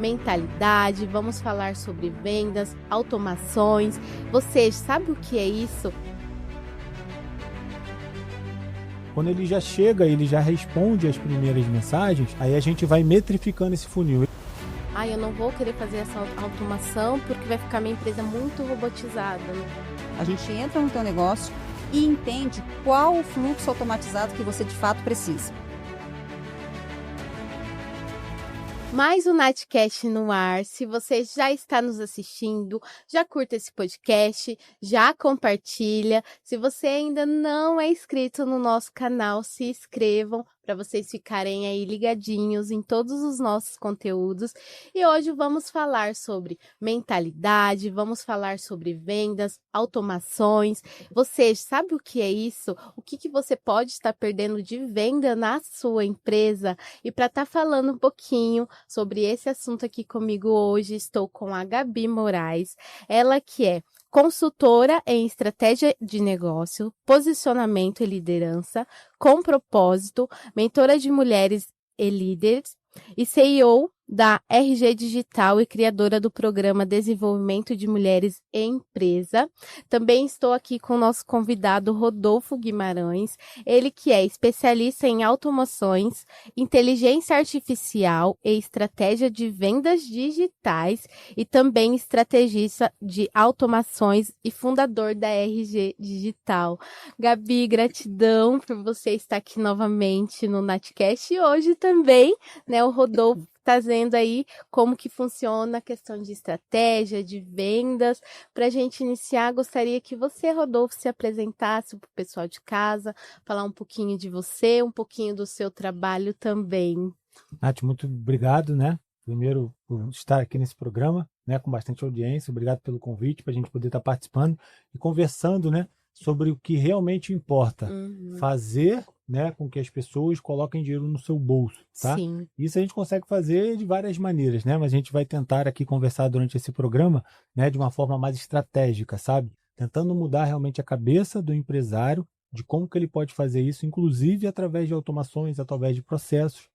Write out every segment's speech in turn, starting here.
mentalidade, vamos falar sobre vendas, automações. Você sabe o que é isso? Quando ele já chega, ele já responde as primeiras mensagens, aí a gente vai metrificando esse funil. Eu não vou querer fazer essa automação porque vai ficar minha empresa muito robotizada, né? A gente entra no teu negócio e entende qual o fluxo automatizado que você de fato precisa. Mais um Natcast no ar. Se você já está nos assistindo, já curta esse podcast, já compartilha. Se você ainda não é inscrito no nosso canal, se inscrevam para vocês ficarem aí ligadinhos em todos os nossos conteúdos. E hoje vamos falar sobre mentalidade, vamos falar sobre vendas, automações. Você sabe o que é isso? O que você pode estar perdendo de venda na sua empresa? E para estar falando um pouquinho sobre esse assunto aqui comigo hoje, estou com a Gabi Moraes, ela que é consultora em estratégia de negócio, posicionamento e liderança, com propósito, mentora de mulheres e líderes e CEO da RG Digital e criadora do programa Desenvolvimento de Mulheres em Empresa. Também estou aqui com o nosso convidado Rodolfo Guimarães, ele que é especialista em automações, inteligência artificial e estratégia de vendas digitais e também estrategista de automações e fundador da RG Digital. Gabi, gratidão por você estar aqui novamente no Natcast e hoje também, né, o Rodolfo trazendo aí como que funciona a questão de estratégia, de vendas. Para a gente iniciar, gostaria que você, Rodolfo, se apresentasse para o pessoal de casa, falar um pouquinho de você, um pouquinho do seu trabalho também. Nath, muito obrigado, né? Primeiro, por estar aqui nesse programa, né, com bastante audiência. Obrigado pelo convite para a gente poder estar participando e conversando, né, sobre o que realmente importa. Fazer, né, com que as pessoas coloquem dinheiro no seu bolso, tá? Sim. Isso a gente consegue fazer de várias maneiras, né? Mas a gente vai tentar aqui conversar durante esse programa, né, de uma forma mais estratégica, sabe? Tentando mudar realmente a cabeça do empresário de como que ele pode fazer isso, inclusive através de automações, através de processos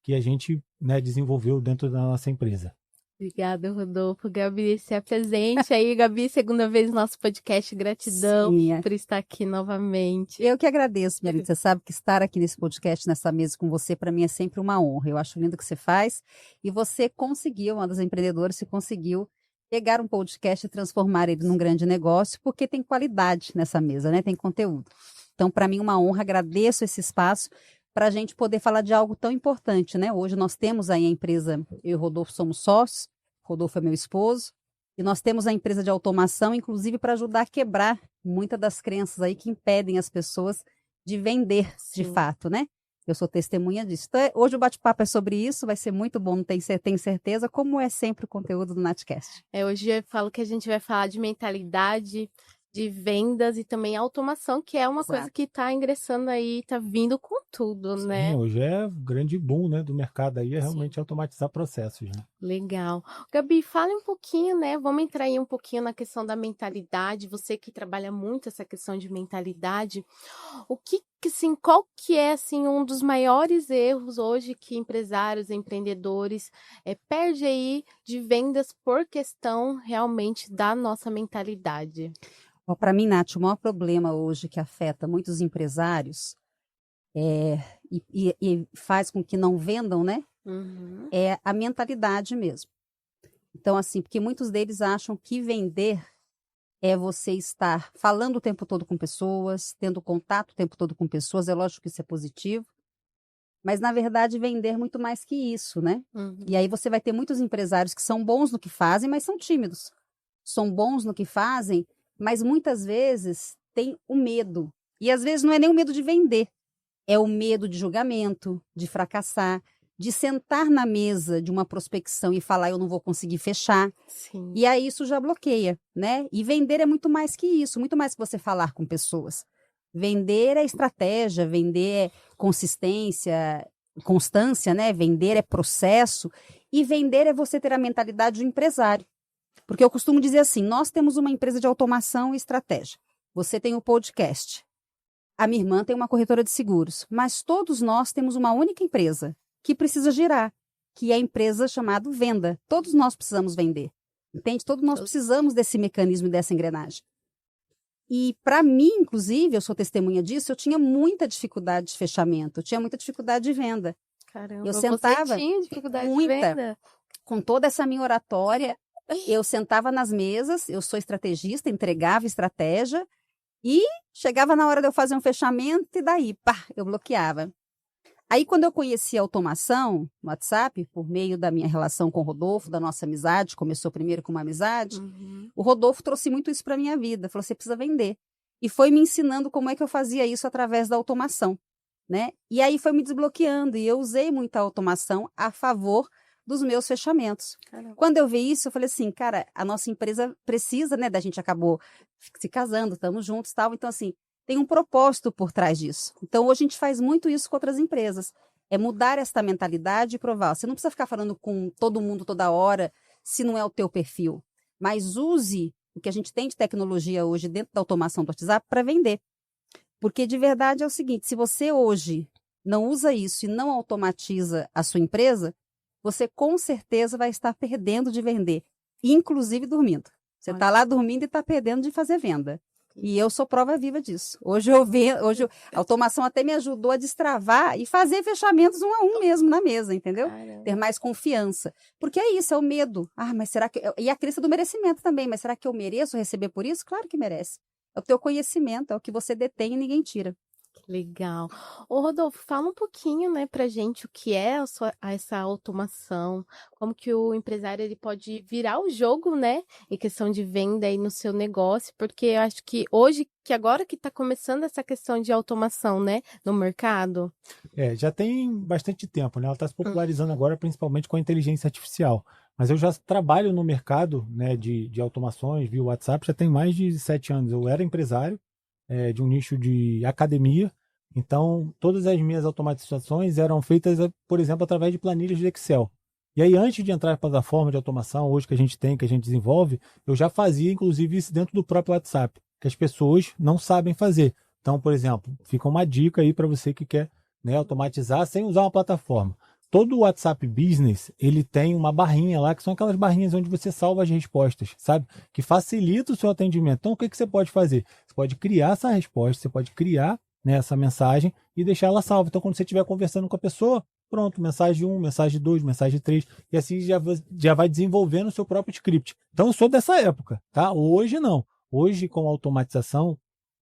que a gente, né, desenvolveu dentro da nossa empresa. Obrigada, Rodolfo. Gabi, se apresente aí. Gabi, segunda vez no nosso podcast. Gratidão por estar aqui novamente. Eu que agradeço, minha linda. Você sabe que estar aqui nesse podcast, nessa mesa com você, para mim é sempre uma honra. Eu acho lindo o que você faz. E você conseguiu, uma das empreendedoras, você conseguiu pegar um podcast e transformar ele num grande negócio, porque tem qualidade nessa mesa, né? Tem conteúdo. Então, para mim, uma honra. Agradeço esse espaço para a gente poder falar de algo tão importante, né? Hoje nós temos aí a empresa, eu e o Rodolfo somos sócios, Rodolfo é meu esposo, e nós temos a empresa de automação, inclusive para ajudar a quebrar muitas das crenças aí que impedem as pessoas de vender de fato, né? Eu sou testemunha disso. Então, hoje o bate-papo é sobre isso, vai ser muito bom, tenho certeza, como é sempre o conteúdo do Natcast. Hoje eu falo que a gente vai falar de mentalidade, de vendas e também automação, que é uma coisa que está ingressando aí, está vindo com tudo, né? Sim, hoje é o grande boom, né, do mercado aí, é realmente automatizar processos, né? Legal. Gabi, fale um pouquinho, né? Vamos entrar aí um pouquinho na questão da mentalidade. Você que trabalha muito essa questão de mentalidade, assim, qual que é, assim, um dos maiores erros hoje que empresários, empreendedores perde aí de vendas por questão realmente da nossa mentalidade? Para mim, Nath, o maior problema hoje que afeta muitos empresários e faz com que não vendam, né? É a mentalidade mesmo. Então, assim, porque muitos deles acham que vender é você estar falando o tempo todo com pessoas, tendo contato o tempo todo com pessoas, é lógico que isso é positivo, mas, na verdade, vender é muito mais que isso, né? E aí você vai ter muitos empresários que são bons no que fazem, mas são tímidos. São bons no que fazem, mas muitas vezes tem o medo. E às vezes não é nem o medo de vender, é o medo de julgamento, de fracassar, de sentar na mesa de uma prospecção e falar eu não vou conseguir fechar. Sim. E aí isso já bloqueia, né? E vender é muito mais que isso, muito mais que você falar com pessoas. Vender é estratégia, vender é consistência, constância, né? Vender é processo e vender é você ter a mentalidade do empresário. Porque eu costumo dizer assim, nós temos uma empresa de automação e estratégia. Você tem o podcast. A minha irmã tem uma corretora de seguros. Mas todos nós temos uma única empresa que precisa girar. que é a empresa chamada venda. Todos nós precisamos vender, entende? Todos nós precisamos desse mecanismo, dessa engrenagem. E para mim, inclusive, eu sou testemunha disso, eu tinha muita dificuldade de fechamento, eu tinha muita dificuldade de venda. Caramba, Eu sentava você tinha dificuldade de muita. venda? Com toda essa minha oratória, eu sentava nas mesas, eu sou estrategista, entregava estratégia e chegava na hora de eu fazer um fechamento e daí, pá, eu bloqueava. Aí, quando eu conheci a automação no WhatsApp, por meio da minha relação com o Rodolfo, da nossa amizade, começou primeiro com uma amizade, o Rodolfo trouxe muito isso para a minha vida. Falou, você precisa vender. E foi me ensinando como é que eu fazia isso através da automação, né? E aí foi me desbloqueando e eu usei muito a automação a favor dos meus fechamentos. Caramba. Quando eu vi isso, eu falei assim, cara, a nossa empresa precisa, né? Da gente acabou se casando, estamos juntos e tal. Então, assim, tem um propósito por trás disso. Então, hoje a gente faz muito isso com outras empresas. É mudar essa mentalidade e provar. Você não precisa ficar falando com todo mundo toda hora se não é o teu perfil. Mas use o que a gente tem de tecnologia hoje dentro da automação do WhatsApp para vender. Porque de verdade é o seguinte, se você hoje não usa isso e não automatiza a sua empresa, você com certeza vai estar perdendo de vender, inclusive dormindo. Você está lá dormindo e está perdendo de fazer venda. E eu sou prova viva disso. A automação até me ajudou a destravar e fazer fechamentos 1 a 1 mesmo na mesa, entendeu? Caramba. Ter mais confiança. Porque é isso, é o medo. Ah, mas será que... E a crença do merecimento também. Mas será que eu mereço receber por isso? Claro que merece. É o teu conhecimento, é o que você detém e ninguém tira. Legal. Ô, Rodolfo, fala um pouquinho, né, pra gente o que é essa automação, como que o empresário ele pode virar o jogo, né, em questão de venda aí no seu negócio, porque eu acho que hoje, que agora que tá começando essa questão de automação, né, no mercado. Já tem bastante tempo, né? Ela está se popularizando agora, principalmente com a inteligência artificial. Mas eu já trabalho no mercado, né, de automações via WhatsApp já tem mais de 7 anos. Eu era empresário de um nicho de academia, então todas as minhas automatizações eram feitas, por exemplo, através de planilhas de Excel. E aí, antes de entrar na plataforma de automação, hoje que a gente tem, que a gente desenvolve, eu já fazia, inclusive, isso dentro do próprio WhatsApp, que as pessoas não sabem fazer. Então, por exemplo, fica uma dica aí para você que quer, né, automatizar sem usar uma plataforma. Todo o WhatsApp Business, ele tem uma barrinha lá, que são aquelas barrinhas onde você salva as respostas, sabe? Que facilita o seu atendimento. Então, o que você pode fazer? Você pode criar essa resposta, você pode criar, né, essa mensagem e deixar ela salva. Então, quando você estiver conversando com a pessoa, pronto, mensagem 1, mensagem 2, mensagem 3, e assim já vai desenvolvendo o seu próprio script. Então, eu sou dessa época, tá? Hoje não. Hoje, com a automatização,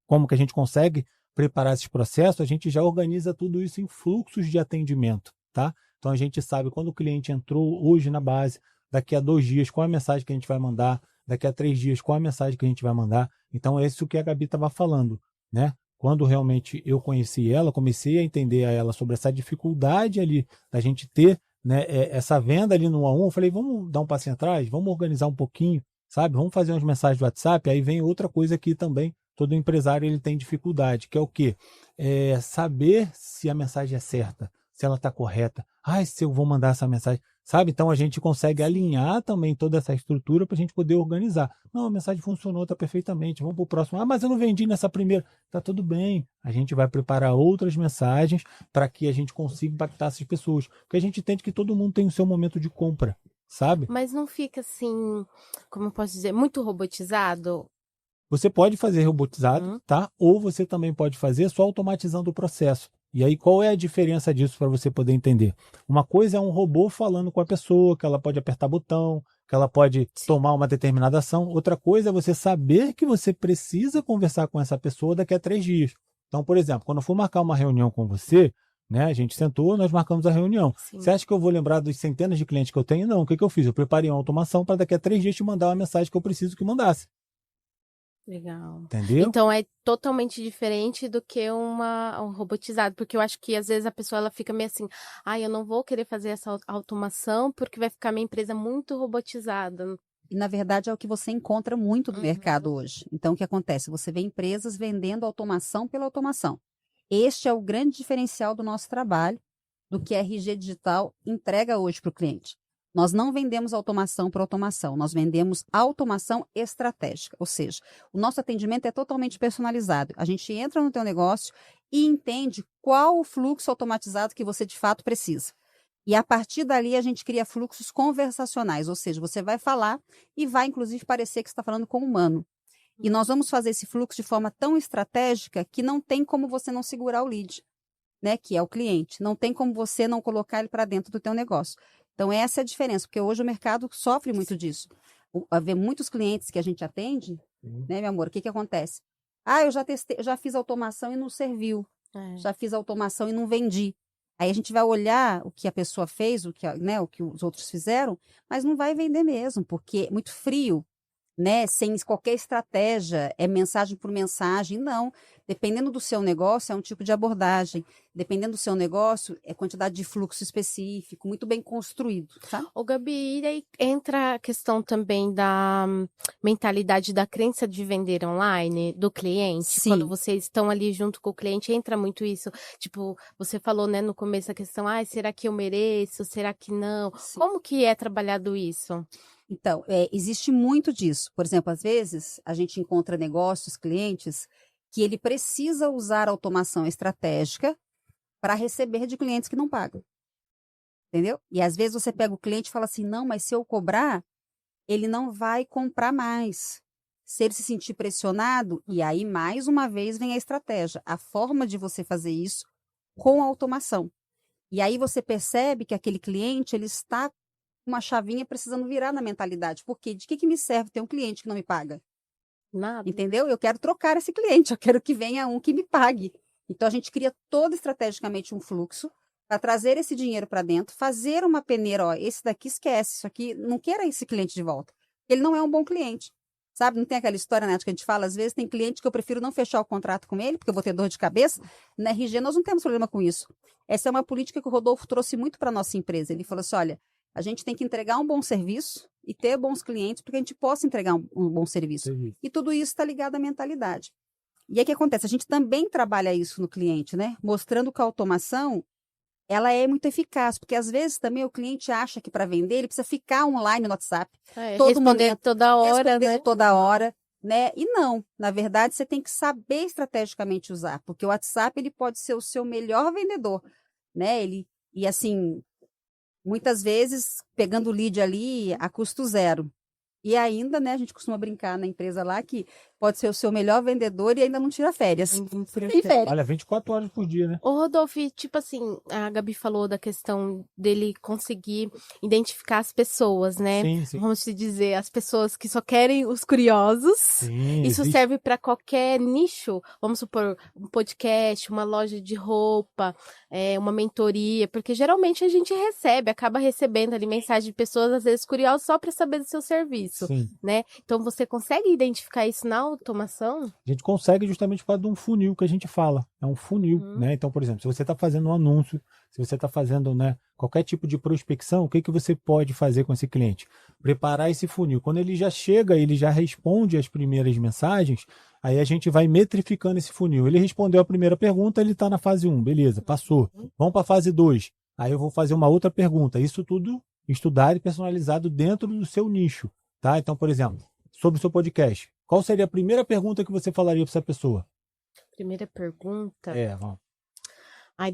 como que a gente consegue preparar esses processos, a gente já organiza tudo isso em fluxos de atendimento, tá? Então, a gente sabe quando o cliente entrou hoje na base, daqui a 2 dias, qual é a mensagem que a gente vai mandar, daqui a 3 dias, qual é a mensagem que a gente vai mandar. Então, é isso que a Gabi estava falando, né? Quando realmente eu conheci ela, comecei a entender a ela sobre essa dificuldade ali da gente ter, né, essa venda ali no 1 a 1, eu falei, vamos dar um passinho atrás, vamos organizar um pouquinho, sabe? Vamos fazer umas mensagens do WhatsApp. Aí vem outra coisa que também todo empresário ele tem dificuldade, que é o quê? Saber se a mensagem é certa, se ela está correta. Se eu vou mandar essa mensagem, sabe? Então a gente consegue alinhar também toda essa estrutura para a gente poder organizar. Não, a mensagem funcionou, está perfeitamente, vamos para o próximo. Mas eu não vendi nessa primeira. Tá tudo bem. A gente vai preparar outras mensagens para que a gente consiga impactar essas pessoas. Porque a gente entende que todo mundo tem o seu momento de compra, sabe? Mas não fica assim, como eu posso dizer, muito robotizado? Você pode fazer robotizado, tá? Ou você também pode fazer só automatizando o processo. E aí, qual é a diferença disso para você poder entender? Uma coisa é um robô falando com a pessoa, que ela pode apertar botão, que ela pode tomar uma determinada ação. Outra coisa é você saber que você precisa conversar com essa pessoa daqui a 3 dias. Então, por exemplo, quando eu for marcar uma reunião com você, né, a gente sentou, nós marcamos a reunião. Sim. Você acha que eu vou lembrar dos centenas de clientes que eu tenho? Não. O que eu fiz? Eu preparei uma automação para daqui a 3 dias te mandar uma mensagem que eu preciso que mandasse. Legal. Entendeu? Então é totalmente diferente do que um robotizado, porque eu acho que às vezes a pessoa ela fica meio assim, eu não vou querer fazer essa automação porque vai ficar minha empresa muito robotizada. E, na verdade, é o que você encontra muito no mercado hoje. Então, o que acontece? Você vê empresas vendendo automação pela automação. Este é o grande diferencial do nosso trabalho, do que a RG Digital entrega hoje para o cliente. Nós não vendemos automação por automação, nós vendemos automação estratégica, ou seja, o nosso atendimento é totalmente personalizado. A gente entra no teu negócio e entende qual o fluxo automatizado que você de fato precisa. E a partir dali a gente cria fluxos conversacionais, ou seja, você vai falar e vai inclusive parecer que você está falando com um humano. E nós vamos fazer esse fluxo de forma tão estratégica que não tem como você não segurar o lead, né, que é o cliente. Não tem como você não colocar ele para dentro do teu negócio. Então essa é a diferença, porque hoje o mercado sofre muito disso. Haver muitos clientes que a gente atende, né, meu amor, o que acontece? Eu já testei, já fiz automação e não serviu. Já fiz automação e não vendi. Aí a gente vai olhar o que a pessoa fez, o que os outros fizeram, mas não vai vender mesmo, porque é muito frio, né? Sem qualquer estratégia, é mensagem por mensagem, não. Dependendo do seu negócio, é um tipo de abordagem. Dependendo do seu negócio, é quantidade de fluxo específico, muito bem construído, sabe? Ô, Gabi, e aí entra a questão também da mentalidade da crença de vender online do cliente? Sim. Quando vocês estão ali junto com o cliente, entra muito isso. Tipo, você falou, né, no começo a questão, será que eu mereço? Será que não? Sim. Como que é trabalhado isso? Então, existe muito disso. Por exemplo, às vezes a gente encontra negócios, clientes, que ele precisa usar automação estratégica para receber de clientes que não pagam. Entendeu? E às vezes você pega o cliente e fala assim, não, mas se eu cobrar, ele não vai comprar mais. Se ele se sentir pressionado, e aí mais uma vez vem a estratégia, a forma de você fazer isso com a automação. E aí você percebe que aquele cliente, ele está com uma chavinha precisando virar na mentalidade. Por quê? De que me serve ter um cliente que não me paga? Nada. Entendeu? Eu quero trocar esse cliente, eu quero que venha um que me pague. Então a gente cria todo estrategicamente um fluxo para trazer esse dinheiro para dentro, fazer uma peneira, esse daqui esquece, isso aqui, não queira esse cliente de volta. Ele não é um bom cliente. Sabe, não tem aquela história, né, que a gente fala, às vezes tem cliente que eu prefiro não fechar o contrato com ele, porque eu vou ter dor de cabeça. Na RG nós não temos problema com isso. Essa é uma política que o Rodolfo trouxe muito para a nossa empresa. Ele falou assim, olha, a gente tem que entregar um bom serviço e ter bons clientes para que a gente possa entregar um bom serviço. E tudo isso está ligado à mentalidade. E aí o que acontece? A gente também trabalha isso no cliente, né? Mostrando que a automação, ela é muito eficaz, porque às vezes também o cliente acha que para vender ele precisa ficar online no WhatsApp. Todo momento, toda hora, né? Toda hora, né? E não, na verdade você tem que saber estrategicamente usar, porque o WhatsApp ele pode ser o seu melhor vendedor, né? E assim, muitas vezes pegando o lead ali a custo zero. E ainda, né, a gente costuma brincar na empresa lá que pode ser o seu melhor vendedor e ainda não tira férias. Tem férias. Olha, 24 horas por dia, né? Ô, Rodolfo, tipo assim, a Gabi falou da questão dele conseguir identificar as pessoas, né? Sim. Vamos te dizer, as pessoas que só querem os curiosos. Sim, Isso serve para qualquer nicho. Vamos supor, um podcast, uma loja de roupa, uma mentoria, porque geralmente a gente acaba recebendo ali mensagem de pessoas, às vezes curiosas, só para saber do seu serviço. Sim. Né? Então você consegue identificar isso na automação? A gente consegue justamente por causa de um funil que a gente fala. É um funil, né? Então, por exemplo, se você está fazendo um anúncio, se você está fazendo, né, qualquer tipo de prospecção, o que você pode fazer com esse cliente? Preparar esse funil. Quando ele já chega, ele já responde as primeiras mensagens, aí a gente vai metrificando esse funil. Ele respondeu a primeira pergunta, ele está na fase 1, beleza, passou. Vamos para a fase 2. Aí eu vou fazer uma outra pergunta. Isso tudo estudado e personalizado dentro do seu nicho. Tá? Então, por exemplo, sobre o seu podcast, qual seria a primeira pergunta que você falaria para essa pessoa? Primeira pergunta? Vamos.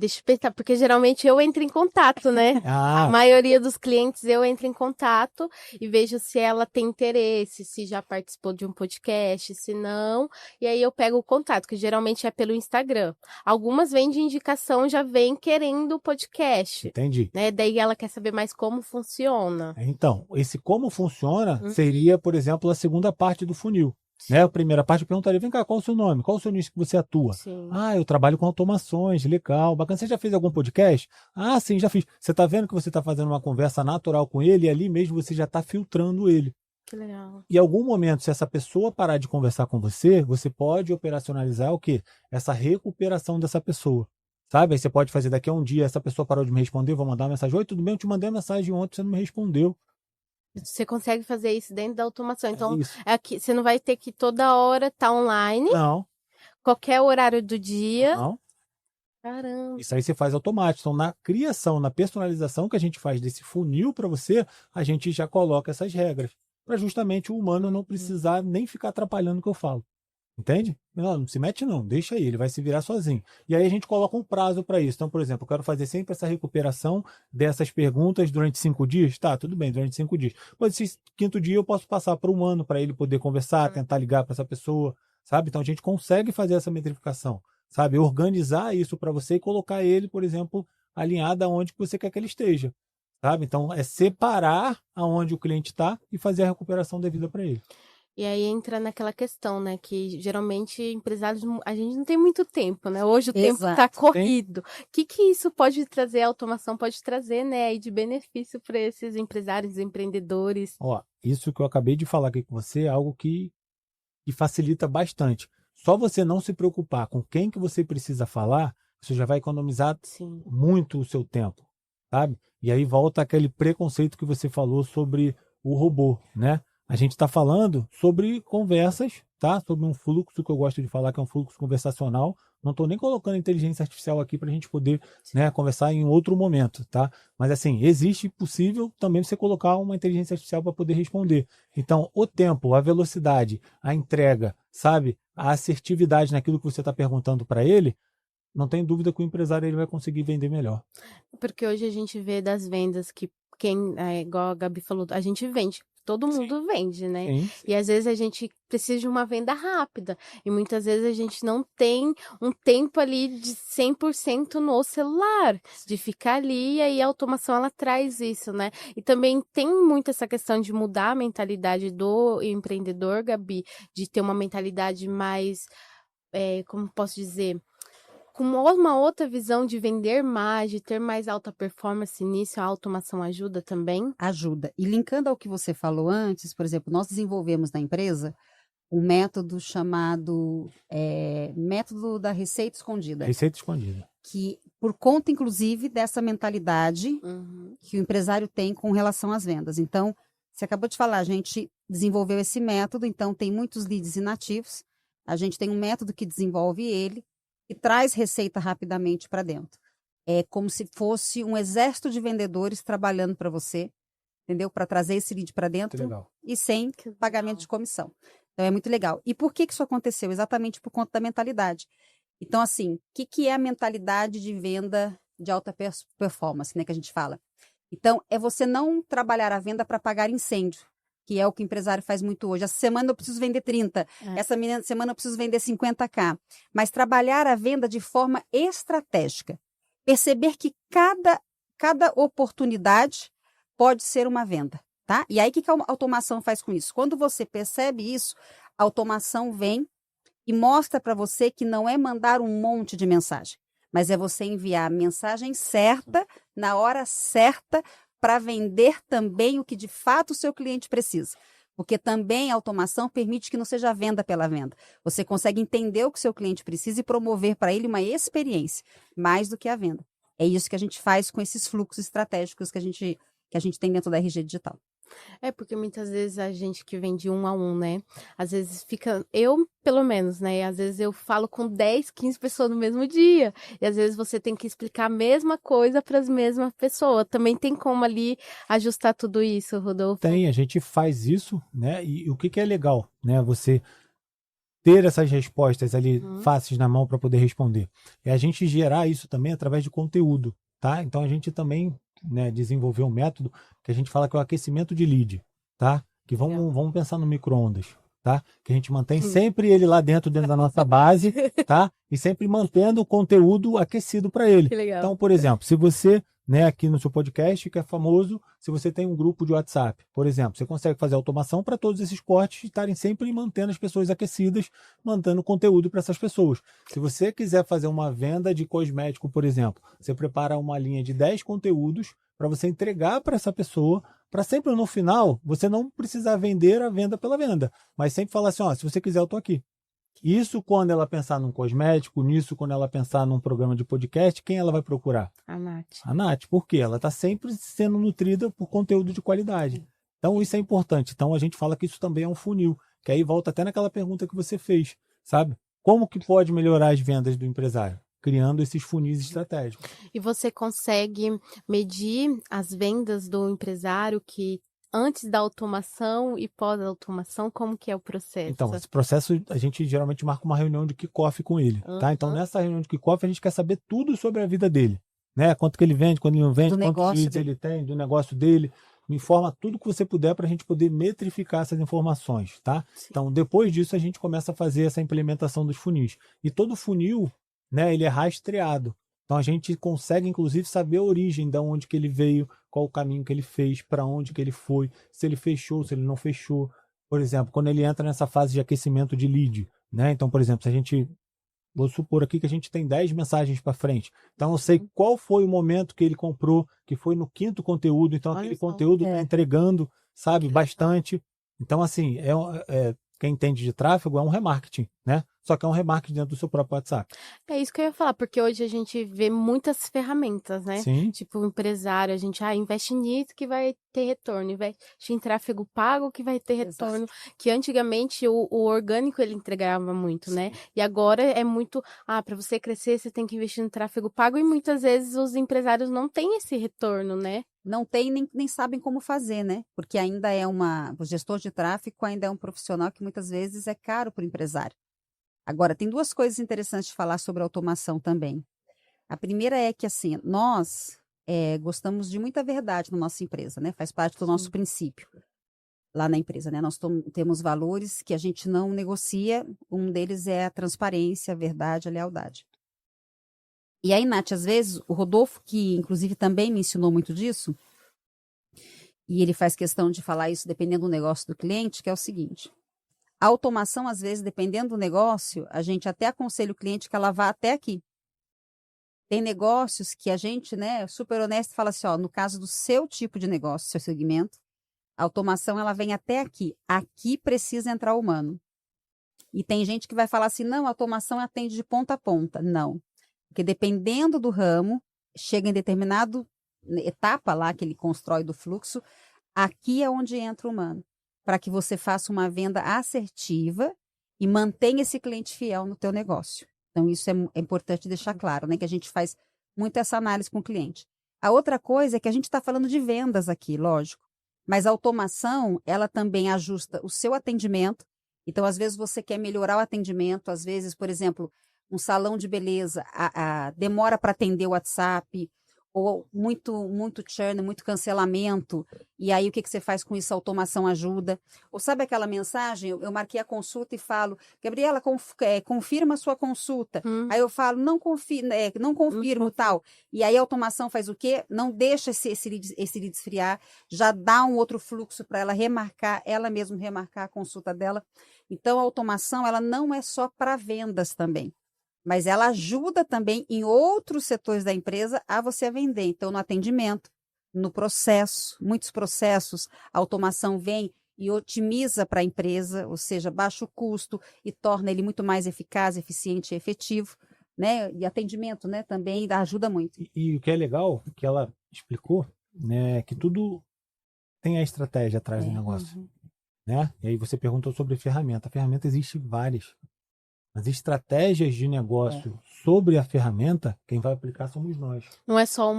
Deixa eu pensar, porque geralmente eu entro em contato, né? A maioria dos clientes eu entro em contato e vejo se ela tem interesse, se já participou de um podcast, se não, e aí eu pego o contato, que geralmente é pelo Instagram. Algumas vêm de indicação, já vêm querendo o podcast. Entendi. Né? Daí ela quer saber mais como funciona. Então, esse como funciona seria, por exemplo, a segunda parte do funil. Né? A primeira parte eu perguntaria, vem cá, qual o seu nome? Qual o seu nicho que você atua? Sim. Eu trabalho com automações, legal, bacana. Você já fez algum podcast? Sim, já fiz. Você está vendo que você está fazendo uma conversa natural com ele e ali mesmo você já está filtrando ele. Que legal. E em algum momento, se essa pessoa parar de conversar com você, você pode operacionalizar o quê? Essa recuperação dessa pessoa. Sabe? Aí você pode fazer daqui a um dia, essa pessoa parou de me responder, vou mandar uma mensagem. Oi, tudo bem? Eu te mandei uma mensagem ontem, você não me respondeu. Você consegue fazer isso dentro da automação. Então, aqui, você não vai ter que toda hora estar online. Não. Qualquer horário do dia. Não. Caramba. Isso aí você faz automático. Então, na criação, na personalização que a gente faz desse funil para você, a gente já coloca essas regras. Para justamente o humano não precisar nem ficar atrapalhando o que eu falo. Entende? Não se mete não, deixa aí, ele vai se virar sozinho. E aí a gente coloca um prazo para isso. Então, por exemplo, eu quero fazer sempre essa recuperação dessas perguntas durante 5 dias. Tá, tudo bem, durante 5 dias. Mas esse 5º dia eu posso passar por 1 ano para ele poder conversar, tentar ligar para essa pessoa, sabe? Então a gente consegue fazer essa metrificação, sabe? Organizar isso para você e colocar ele, por exemplo, alinhado aonde que você quer que ele esteja, sabe? Então é separar aonde o cliente está e fazer a recuperação devida para ele. E aí entra naquela questão, né, que geralmente empresários, a gente não tem muito tempo, né? Hoje o tempo Exato. tá corrido. O que isso pode trazer, a automação pode trazer, né, aí de benefício para esses empresários, empreendedores? Ó, isso que eu acabei de falar aqui com você é algo que facilita bastante. Só você não se preocupar com quem que você precisa falar, você já vai economizar Sim. muito o seu tempo, sabe? E aí volta aquele preconceito que você falou sobre o robô, né? A gente está falando sobre conversas, tá? Sobre um fluxo que eu gosto de falar, que é um fluxo conversacional. Não estou nem colocando inteligência artificial aqui para a gente poder, né, conversar em outro momento, tá? Mas assim, existe possível também você colocar uma inteligência artificial para poder responder. Então, o tempo, a velocidade, a entrega, sabe? A assertividade naquilo que você está perguntando para ele, não tem dúvida que o empresário ele vai conseguir vender melhor. Porque hoje a gente vê das vendas que igual a Gabi falou, a gente vende. Todo mundo vende, né? Sim. E às vezes a gente precisa de uma venda rápida. E muitas vezes a gente não tem um tempo ali de 100% no celular, de ficar ali, e aí a automação ela traz isso, né? E também tem muito essa questão de mudar a mentalidade do empreendedor, Gabi, de ter uma mentalidade mais, como posso dizer, com uma outra visão de vender mais, de ter mais alta performance nisso, a automação ajuda também? Ajuda. E linkando ao que você falou antes, por exemplo, nós desenvolvemos na empresa um método chamado método da receita escondida. Receita escondida. Que, por conta, inclusive, dessa mentalidade que o empresário tem com relação às vendas. Então, você acabou de falar, a gente desenvolveu esse método, então tem muitos leads inativos, a gente tem um método que desenvolve ele e traz receita rapidamente para dentro. É como se fosse um exército de vendedores trabalhando para você, entendeu? Para trazer esse lead para dentro legal. E sem pagamento de comissão. Então, é muito legal. E por que isso aconteceu? Exatamente por conta da mentalidade. Então, assim, o que é a mentalidade de venda de alta performance, né, que a gente fala? Então, é você não trabalhar a venda para pagar incêndio, que é o que o empresário faz muito hoje. Essa semana eu preciso vender 30, essa semana eu preciso vender 50k. Mas trabalhar a venda de forma estratégica. Perceber que cada oportunidade pode ser uma venda, tá? E aí, o que a automação faz com isso? Quando você percebe isso, a automação vem e mostra para você que não é mandar um monte de mensagem, mas é você enviar a mensagem certa, na hora certa, para vender também o que de fato o seu cliente precisa. Porque também a automação permite que não seja venda pela venda. Você consegue entender o que o seu cliente precisa e promover para ele uma experiência, mais do que a venda. É isso que a gente faz com esses fluxos estratégicos que a gente tem dentro da RG Digital. Porque muitas vezes a gente que vende 1 a 1, né? Às vezes eu pelo menos, né? Às vezes eu falo com 10, 15 pessoas no mesmo dia. E às vezes você tem que explicar a mesma coisa para as mesmas pessoas. Também tem como ali ajustar tudo isso, Rodolfo? Tem, a gente faz isso, né? E o que é legal, né? Você ter essas respostas ali fáceis na mão para poder responder. É a gente gerar isso também através de conteúdo, tá? Então a gente também, né, desenvolveu um método que a gente fala que é o aquecimento de lead, tá? Que vamos pensar no micro-ondas, tá? Que a gente mantém sempre ele lá dentro da nossa base, tá? E sempre mantendo o conteúdo aquecido para ele. Que legal. Então, por exemplo, se você, né, aqui no seu podcast, que é famoso, se você tem um grupo de WhatsApp, por exemplo, você consegue fazer automação para todos esses cortes estarem sempre mantendo as pessoas aquecidas, mantendo conteúdo para essas pessoas. Se você quiser fazer uma venda de cosmético, por exemplo, você prepara uma linha de 10 conteúdos para você entregar para essa pessoa, para sempre no final, você não precisar vender a venda pela venda, mas sempre falar assim, ó, se você quiser eu tô aqui. Isso quando ela pensar num cosmético, nisso quando ela pensar num programa de podcast, quem ela vai procurar? A Nath. A Nath, por quê? Ela está sempre sendo nutrida por conteúdo de qualidade. Então isso é importante. Então a gente fala que isso também é um funil, que aí volta até naquela pergunta que você fez, sabe? Como que pode melhorar as vendas do empresário? Criando esses funis estratégicos. E você consegue medir as vendas do empresário que antes da automação e pós-automação, como que é o processo? Então, esse processo a gente geralmente marca uma reunião de kickoff com ele, tá? Então, nessa reunião de kickoff a gente quer saber tudo sobre a vida dele, né? Quanto que ele vende, quando ele não vende, quantos leads ele tem, do negócio dele. Me informa tudo que você puder para a gente poder metrificar essas informações, tá? Sim. Então, depois disso, a gente começa a fazer essa implementação dos funis. E todo funil, né, ele é rastreado. Então, a gente consegue, inclusive, saber a origem, de onde que ele veio, qual o caminho que ele fez, para onde que ele foi, se ele fechou, se ele não fechou. Por exemplo, quando ele entra nessa fase de aquecimento de lead, né? Então, por exemplo, se a gente... Vou supor aqui que a gente tem 10 mensagens para frente. Então, eu sei qual foi o momento que ele comprou, que foi no 5º conteúdo. Então, aquele conteúdo está entregando, sabe, bastante. Então, assim, quem entende de tráfego é um remarketing, né? Só que é um remarketing dentro do seu próprio WhatsApp. É isso que eu ia falar, porque hoje a gente vê muitas ferramentas, né? Sim. Tipo, o empresário, a gente investe nisso que vai ter retorno, investe em tráfego pago que vai ter retorno. Exato. Que antigamente o orgânico ele entregava muito, né? E agora é muito, para você crescer você tem que investir no tráfego pago e muitas vezes os empresários não têm esse retorno, né? Não tem nem sabem como fazer, né? Porque ainda o gestor de tráfego ainda é um profissional que muitas vezes é caro para o empresário. Agora, tem 2 coisas interessantes de falar sobre automação também. A primeira é que, assim, nós gostamos de muita verdade na nossa empresa, né? Faz parte do nosso princípio lá na empresa, né? Nós temos valores que a gente não negocia. Um deles é a transparência, a verdade, a lealdade. E aí, Nath, às vezes, o Rodolfo, que inclusive também me ensinou muito disso, e ele faz questão de falar isso dependendo do negócio do cliente, que é o seguinte: a automação, às vezes, dependendo do negócio, a gente até aconselha o cliente que ela vá até aqui. Tem negócios que a gente, né, super honesto, fala assim, no caso do seu tipo de negócio, seu segmento, a automação ela vem até aqui. Aqui precisa entrar o humano. E tem gente que vai falar assim, não, a automação atende de ponta a ponta. Não. Porque dependendo do ramo, chega em determinada etapa lá que ele constrói do fluxo, aqui é onde entra o humano, para que você faça uma venda assertiva e mantenha esse cliente fiel no teu negócio. Então, isso é importante deixar claro, né? Que a gente faz muito essa análise com o cliente. A outra coisa é que a gente está falando de vendas aqui, lógico, mas a automação, ela também ajusta o seu atendimento. Então, às vezes, você quer melhorar o atendimento, às vezes, por exemplo, um salão de beleza demora para atender o WhatsApp, ou muito churn, muito cancelamento, e aí o que você faz com isso? A automação ajuda. Ou sabe aquela mensagem? Eu marquei a consulta e falo, Gabriela, confirma a sua consulta. Aí eu falo, não confirmo tal. E aí a automação faz o quê? Não deixa esse lead esfriar, já dá um outro fluxo para ela remarcar, ela mesma remarcar a consulta dela. Então a automação, ela não é só para vendas também, mas ela ajuda também em outros setores da empresa a você vender. Então, no atendimento, no processo, muitos processos, a automação vem e otimiza para a empresa, ou seja, baixa o custo e torna ele muito mais eficaz, eficiente e efetivo, né? E atendimento, né, também ajuda muito. E o que é legal, que ela explicou, né, que tudo tem a estratégia atrás do negócio, né? E aí você perguntou sobre ferramenta. A ferramenta existe várias. As estratégias de negócio sobre a ferramenta, quem vai aplicar somos nós. Não é só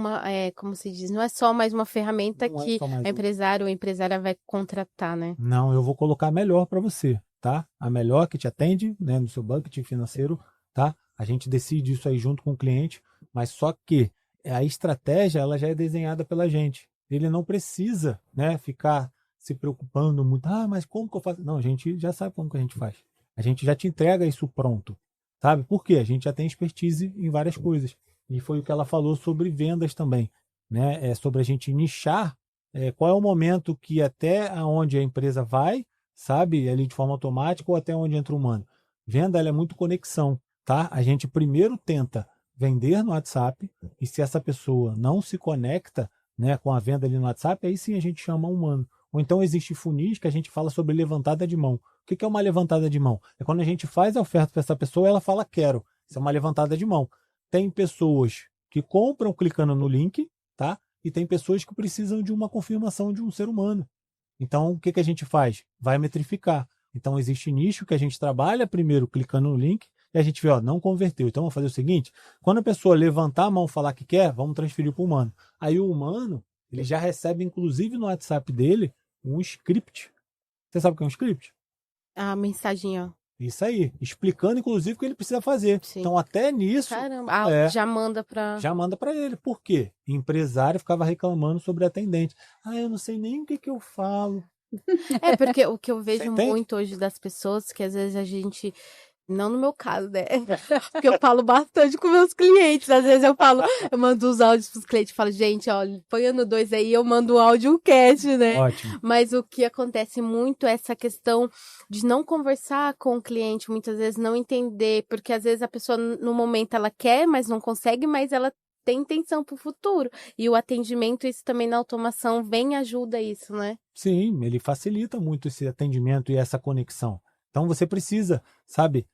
como se diz, não é só mais uma ferramenta que a empresário ou a empresária vai contratar, né? Não, eu vou colocar a melhor para você, tá? A melhor que te atende, né, no seu budget financeiro, tá? A gente decide isso aí junto com o cliente, mas só que a estratégia, ela já é desenhada pela gente. Ele não precisa, né, ficar se preocupando muito, mas como que eu faço? Não, a gente já sabe como que a gente faz. A gente já te entrega isso pronto, sabe? Por quê? A gente já tem expertise em várias coisas. E foi o que ela falou sobre vendas também, né? Sobre a gente nichar qual é o momento que até onde a empresa vai, sabe? Ali de forma automática ou até onde entra o humano. Venda, ela é muito conexão, tá? A gente primeiro tenta vender no WhatsApp e se essa pessoa não se conecta, né, com a venda ali no WhatsApp, aí sim a gente chama um humano. Ou então existe funis que a gente fala sobre levantada de mão. O que é uma levantada de mão? É quando a gente faz a oferta para essa pessoa e ela fala quero. Isso é uma levantada de mão. Tem pessoas que compram clicando no link, tá? E tem pessoas que precisam de uma confirmação de um ser humano. Então, o que a gente faz? Vai metrificar. Então, existe nicho que a gente trabalha primeiro clicando no link e a gente vê, não converteu. Então, vamos fazer o seguinte, quando a pessoa levantar a mão e falar que quer, vamos transferir para o humano. Aí o humano, ele já recebe, inclusive no WhatsApp dele, um script. Você sabe o que é um script? A mensagem, ó. Isso aí, explicando inclusive o que ele precisa fazer. Sim. Então até nisso Caramba, já manda para ele. Por quê? Empresário ficava reclamando sobre atendente. Eu não sei nem o que eu falo. Porque o que eu vejo Você entende? muito hoje das pessoas, que às vezes a gente, não no meu caso, né? Porque eu falo bastante com meus clientes. Às vezes eu mando os áudios pros clientes, falo, gente, ó, põe no 2 aí, eu mando um áudio, um cast, né? Ótimo. Mas o que acontece muito é essa questão de não conversar com o cliente, muitas vezes não entender, porque às vezes a pessoa no momento ela quer, mas não consegue, mas ela tem intenção para o futuro. E o atendimento, isso também na automação vem e ajuda isso, né? Sim, ele facilita muito esse atendimento e essa conexão. Então você precisa, sabe,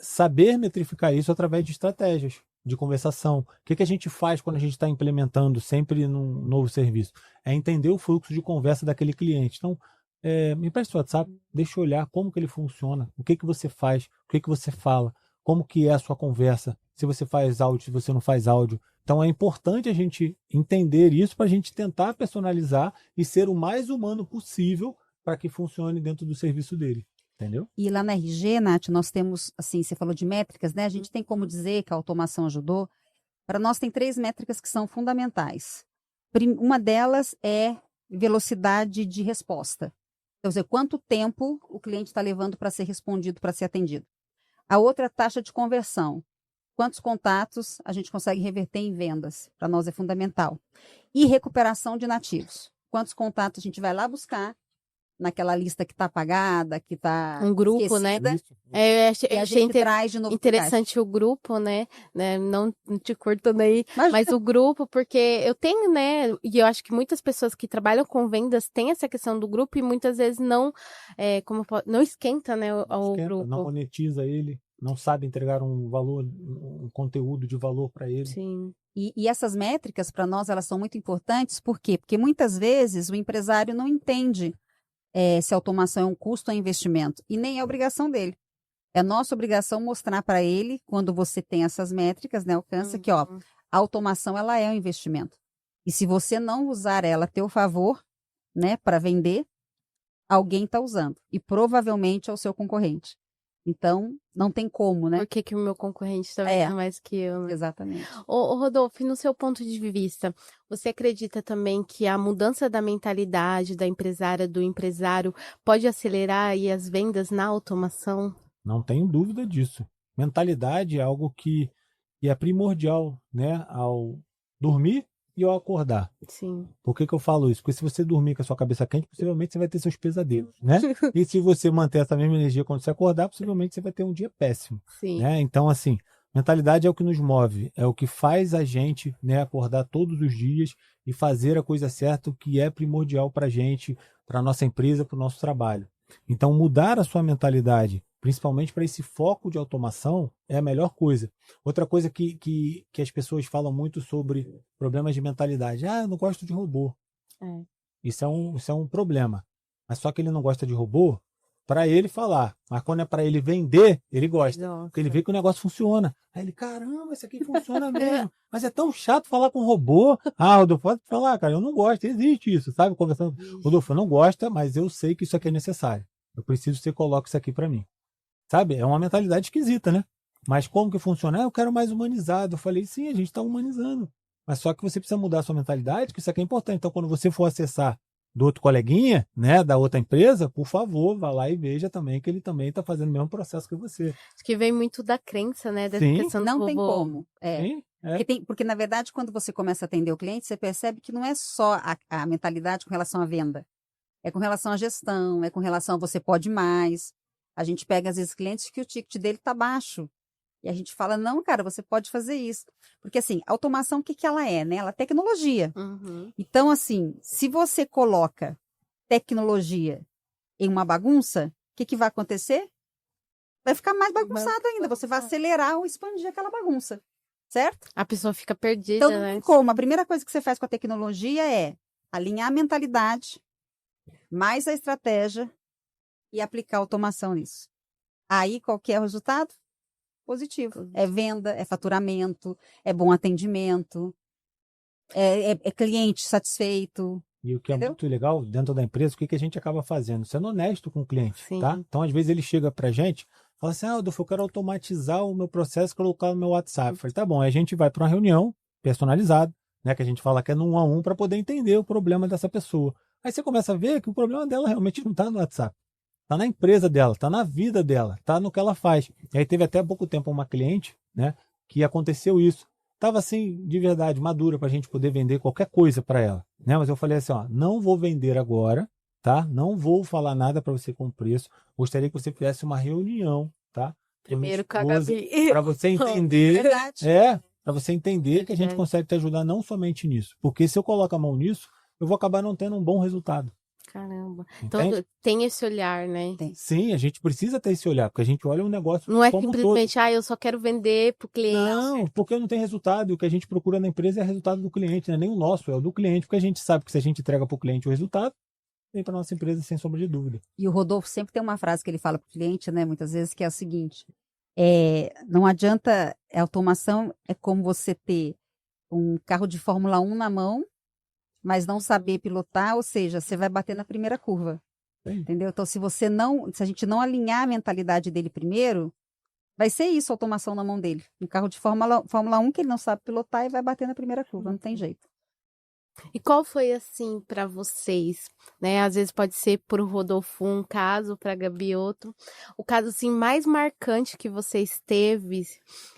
saber metrificar isso através de estratégias de conversação. O que a gente faz quando a gente está implementando sempre num novo serviço? É entender o fluxo de conversa daquele cliente. Então, me presta o WhatsApp, deixa eu olhar como que ele funciona, o que você faz, o que você fala, como que é a sua conversa, se você faz áudio, se você não faz áudio. Então é importante a gente entender isso para a gente tentar personalizar e ser o mais humano possível para que funcione dentro do serviço dele. Entendeu? E lá na RG, Nath, nós temos, assim, você falou de métricas, né? A gente tem como dizer que a automação ajudou. Para nós tem 3 métricas que são fundamentais. Uma delas é velocidade de resposta. Quer dizer, quanto tempo o cliente está levando para ser respondido, para ser atendido. A outra é a taxa de conversão. Quantos contatos a gente consegue reverter em vendas? Para nós é fundamental. E recuperação de nativos. Quantos contatos a gente vai lá buscar naquela lista que está apagada, que está um grupo, esquecida, né? E a gente traz de novo. Interessante o grupo, né? Não te cortando aí, mas o grupo, porque eu tenho, né? E eu acho que muitas pessoas que trabalham com vendas têm essa questão do grupo e muitas vezes não esquenta, né? O grupo. Não monetiza ele, não sabe entregar um valor, um conteúdo de valor para ele. Sim. E essas métricas, para nós, elas são muito importantes. Por quê? Porque muitas vezes o empresário não entende se a automação é um custo ou investimento. E nem é obrigação dele. É nossa obrigação mostrar para ele, quando você tem essas métricas, né, alcança que, ó, a automação ela é um investimento. E se você não usar ela a teu favor, né, para vender, alguém está usando. E provavelmente é o seu concorrente. Então, não tem como, né? Por que o meu concorrente também é mais que eu, né? Exatamente. Ô, Rodolfo, no seu ponto de vista, você acredita também que a mudança da mentalidade da empresária, do empresário, pode acelerar aí as vendas na automação? Não tenho dúvida disso. Mentalidade é algo que é primordial, né? Ao dormir e ao acordar. Sim. Por que eu falo isso? Porque se você dormir com a sua cabeça quente, possivelmente você vai ter seus pesadelos, né? E se você manter essa mesma energia quando você acordar, possivelmente você vai ter um dia péssimo. Sim. Né? Então, assim, mentalidade é o que nos move, é o que faz a gente, né, acordar todos os dias e fazer a coisa certa, o que é primordial para a gente, para a nossa empresa, para o nosso trabalho. Então, mudar a sua mentalidade, principalmente para esse foco de automação, é a melhor coisa. Outra coisa que as pessoas falam muito sobre problemas de mentalidade. Eu não gosto de robô. Isso é um problema. Mas só que ele não gosta de robô para ele falar. Mas quando é para ele vender, ele gosta. Nossa. Porque ele vê que o negócio funciona. Aí ele, caramba, isso aqui funciona mesmo. Mas é tão chato falar com robô. Rodolfo, pode falar, cara, eu não gosto. Existe isso, sabe? Conversando. Rodolfo, não gosta, mas eu sei que isso aqui é necessário. Eu preciso que você coloque isso aqui para mim. Sabe? É uma mentalidade esquisita, né? Mas como que funciona? Eu quero mais humanizado. Eu falei, sim, a gente está humanizando. Mas só que você precisa mudar a sua mentalidade, que isso aqui é importante. Então, quando você for acessar do outro coleguinha, né, da outra empresa, por favor, vá lá e veja também que ele também está fazendo o mesmo processo que você. Acho que vem muito da crença, né? Dessa Sim. questão do Não robô. tem como. Sim, Porque, na verdade, quando você começa a atender o cliente, você percebe que não é só a mentalidade com relação à venda. É com relação à gestão, é com relação a você pode mais. A gente pega, às vezes, clientes que o ticket dele está baixo. E a gente fala, não, cara, você pode fazer isso. Porque, assim, automação, o que ela é, né? Ela é tecnologia. Então, assim, se você coloca tecnologia em uma bagunça, o que vai acontecer? Vai ficar mais bagunçado ainda. Você vai acelerar ou expandir aquela bagunça. Certo? A pessoa fica perdida, então, né? Como? A primeira coisa que você faz com a tecnologia é alinhar a mentalidade, mais a estratégia e aplicar automação nisso. Aí, qual que é o resultado? Positivo. É venda, é faturamento, é bom atendimento, é cliente satisfeito, E o que é Entendeu? muito legal dentro da empresa, o que a gente acaba fazendo? Sendo honesto com o cliente, Sim. tá? Então, às vezes, ele chega pra gente, fala assim, Adolfo, eu quero automatizar o meu processo e colocar no meu WhatsApp. Eu falei, tá bom, aí a gente vai para uma reunião personalizada, né? Que a gente fala que é no 1 a 1 para poder entender o problema dessa pessoa. Aí você começa a ver que o problema dela realmente não está no WhatsApp. Está na empresa dela, está na vida dela, está no que ela faz. E aí teve até há pouco tempo uma cliente, né? Que aconteceu isso. Estava assim, de verdade, madura para a gente poder vender qualquer coisa para ela, né? Mas eu falei assim, ó, não vou vender agora, tá? Não vou falar nada para você com preço. Gostaria que você fizesse uma reunião, tá? Primeiro com a Gabi. Para você entender, Verdade. para você entender que a gente Verdade. consegue te ajudar não somente nisso, porque se eu coloco a mão nisso, eu vou acabar não tendo um bom resultado. Caramba. Então Entende? tem esse olhar, né? Tem. Sim, a gente precisa ter esse olhar, porque a gente olha um negócio Não é como um todo. simplesmente, eu só quero vender pro cliente. Não, porque não tem resultado. E o que a gente procura na empresa é o resultado do cliente, não é nem o nosso, é o do cliente, porque a gente sabe que se a gente entrega para o cliente o resultado, vem para nossa empresa sem sombra de dúvida. E o Rodolfo sempre tem uma frase que ele fala para o cliente, né? Muitas vezes, que é a seguinte: não adianta, automação é como você ter um carro de Fórmula 1 na mão, mas não saber pilotar, ou seja, você vai bater na primeira curva. Sim. Entendeu? Então, se a gente não alinhar a mentalidade dele primeiro, vai ser isso, automação na mão dele. Um carro de Fórmula 1 que ele não sabe pilotar e vai bater na primeira curva, não tem jeito. E qual foi, assim, pra vocês, né? Às vezes pode ser pro Rodolfo um caso, pra Gabi outro. O caso, assim, mais marcante que vocês teve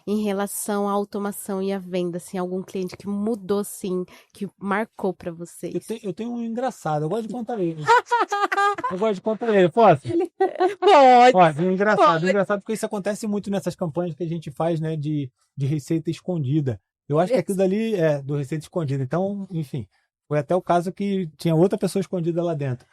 em relação à automação e à venda, assim, algum cliente que mudou, assim, que marcou pra vocês? Eu tenho um engraçado, eu gosto de contar ele. Eu gosto de contar ele, posso? Pode. Um engraçado porque isso acontece muito nessas campanhas que a gente faz, né, de receita escondida. Eu acho que aquilo dali é do receita escondida. Então, enfim, foi até o caso que tinha outra pessoa escondida lá dentro.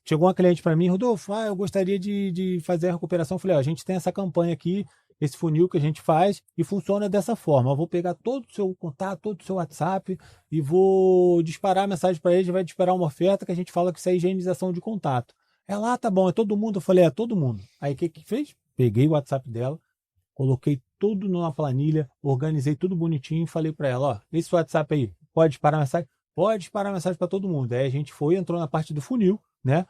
Chegou uma cliente para mim, Rodolfo, eu gostaria de fazer a recuperação. Eu falei, a gente tem essa campanha aqui, esse funil que a gente faz e funciona dessa forma. Eu vou pegar todo o seu contato, todo o seu WhatsApp e vou disparar a mensagem para ele, vai disparar uma oferta que a gente fala que isso é higienização de contato. Ela, tá bom, é todo mundo? Eu falei, é todo mundo. Aí o que fez? Peguei o WhatsApp dela, coloquei tudo numa planilha, organizei tudo bonitinho e falei para ela, esse WhatsApp aí, pode disparar mensagem? Pode disparar mensagem para todo mundo. Aí a gente entrou na parte do funil, né?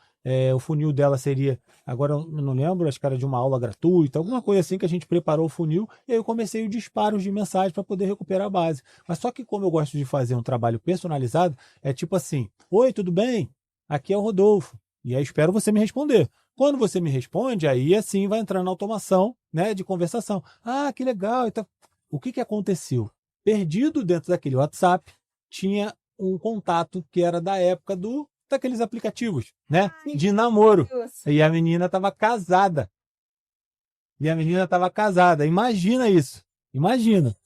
O funil dela seria, agora eu não lembro, acho que era de uma aula gratuita, alguma coisa assim que a gente preparou o funil, e aí eu comecei os disparos de mensagem para poder recuperar a base. Mas só que como eu gosto de fazer um trabalho personalizado, é tipo assim, oi, tudo bem? Aqui é o Rodolfo. E aí espero você me responder. Quando você me responde, aí assim vai entrar na automação, né, de conversação. Que legal. Então, o que aconteceu? Perdido dentro daquele WhatsApp, tinha um contato que era da época daqueles aplicativos, né, de namoro. E a menina estava casada. Imagina isso. Imagina.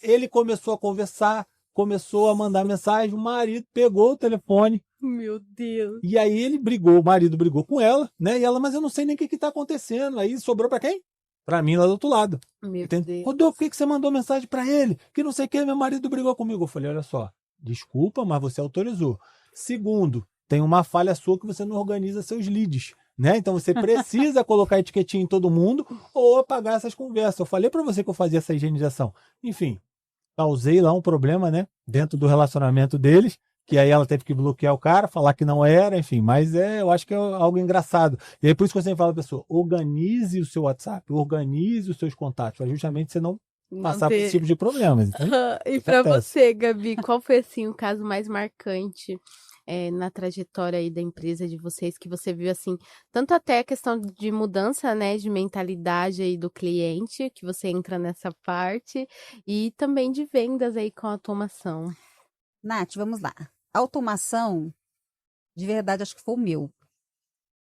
Ele começou a conversar, começou a mandar mensagem, o marido pegou o telefone. Meu Deus. E aí o marido brigou com ela, né? E ela, mas eu não sei nem o que está acontecendo. Aí sobrou para quem? Para mim lá do outro lado. Meu Entende? Deus. Rodolfo, por que você mandou mensagem para ele? Que não sei o que, meu marido brigou comigo. Eu falei, olha só, desculpa, mas você autorizou. Segundo, tem uma falha sua que você não organiza seus leads, né? Então você precisa colocar etiquetinha em todo mundo ou apagar essas conversas. Eu falei para você que eu fazia essa higienização. Enfim, causei lá um problema, né? Dentro do relacionamento deles. Que aí ela teve que bloquear o cara, falar que não era, enfim, mas eu acho que é algo engraçado. E aí por isso que eu sempre falo, pessoa, organize o seu WhatsApp, organize os seus contatos, para justamente você não passar por esse tipo de problemas. E para você, Gabi, qual foi assim o caso mais marcante na trajetória aí da empresa de vocês, que você viu assim, tanto até a questão de mudança, né, de mentalidade aí do cliente, que você entra nessa parte, e também de vendas aí com a automação? Nath, vamos lá. Automação, de verdade, acho que foi o meu.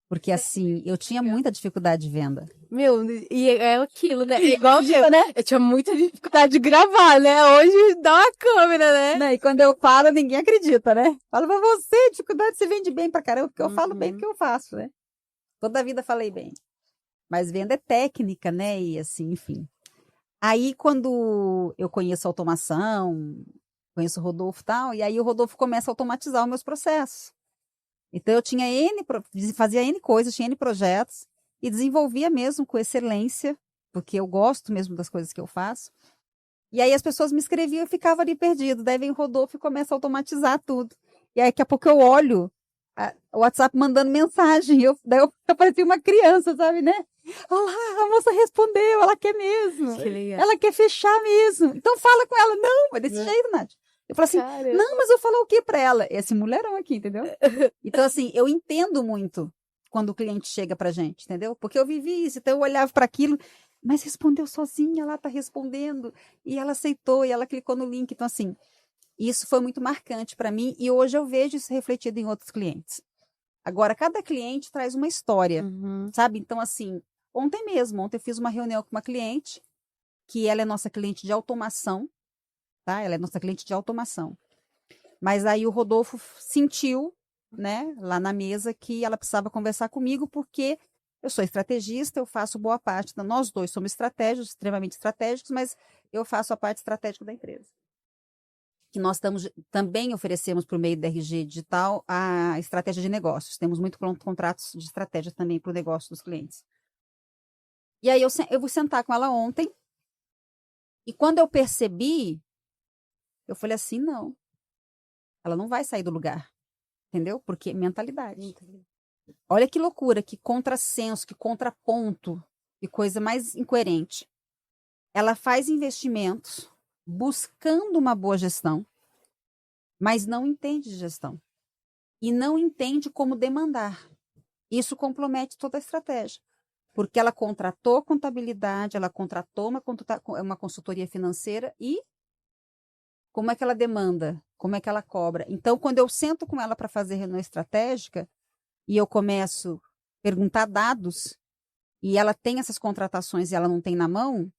Porque, assim, eu tinha muita dificuldade de venda. Meu, e é aquilo, né? Igual eu, né? Eu tinha muita dificuldade de gravar, né? Hoje dá uma câmera, né? Não, e quando eu falo, ninguém acredita, né? Fala pra você, dificuldade, você vende bem pra caramba, porque eu falo bem do que eu faço, né? Toda a vida falei bem. Mas venda é técnica, né? E assim, enfim. Aí, quando eu conheço automação, conheço o Rodolfo e tal, e aí o Rodolfo começa a automatizar os meus processos. Então, eu tinha fazia N coisas, tinha N projetos, e desenvolvia mesmo com excelência, porque eu gosto mesmo das coisas que eu faço. E aí as pessoas me escreviam e eu ficava ali perdido. Daí vem o Rodolfo e começa a automatizar tudo. E aí, daqui a pouco eu olho o WhatsApp mandando mensagem. Daí eu parecia uma criança, sabe, né? Olha lá, a moça respondeu, ela quer mesmo. Que legal. Ela quer fechar mesmo. Então fala com ela. Não, é desse jeito, Nath. Eu falo assim, Caramba. não, mas eu falo o quê pra ela? Esse mulherão aqui, entendeu? Então, assim, eu entendo muito quando o cliente chega pra gente, entendeu? Porque eu vivi isso, então eu olhava para aquilo, mas respondeu sozinha, ela tá respondendo, e ela aceitou, e ela clicou no link. Então, assim, isso foi muito marcante para mim, e hoje eu vejo isso refletido em outros clientes. Agora, cada cliente traz uma história, sabe? Então, assim, ontem eu fiz uma reunião com uma cliente, que ela é nossa cliente de automação, tá? Ela é nossa cliente de automação. Mas aí o Rodolfo sentiu, né, lá na mesa, que ela precisava conversar comigo, porque eu sou estrategista, eu faço boa parte, nós dois somos estratégicos, extremamente estratégicos, mas eu faço a parte estratégica da empresa. Que nós também oferecemos, por meio da RG Digital, a estratégia de negócios. Temos muito contratos de estratégia também para o negócio dos clientes. E aí eu vou sentar com ela ontem, e quando eu percebi, eu falei assim, não, ela não vai sair do lugar, entendeu? Porque mentalidade. Olha que loucura, que contrassenso, que contraponto, que coisa mais incoerente. Ela faz investimentos buscando uma boa gestão, mas não entende de gestão. E não entende como demandar. Isso compromete toda a estratégia. Porque ela contratou contabilidade, ela contratou uma consultoria financeira e como é que ela demanda? Como é que ela cobra? Então, quando eu sento com ela para fazer reunião estratégica e eu começo a perguntar dados e ela tem essas contratações e ela não tem na mão,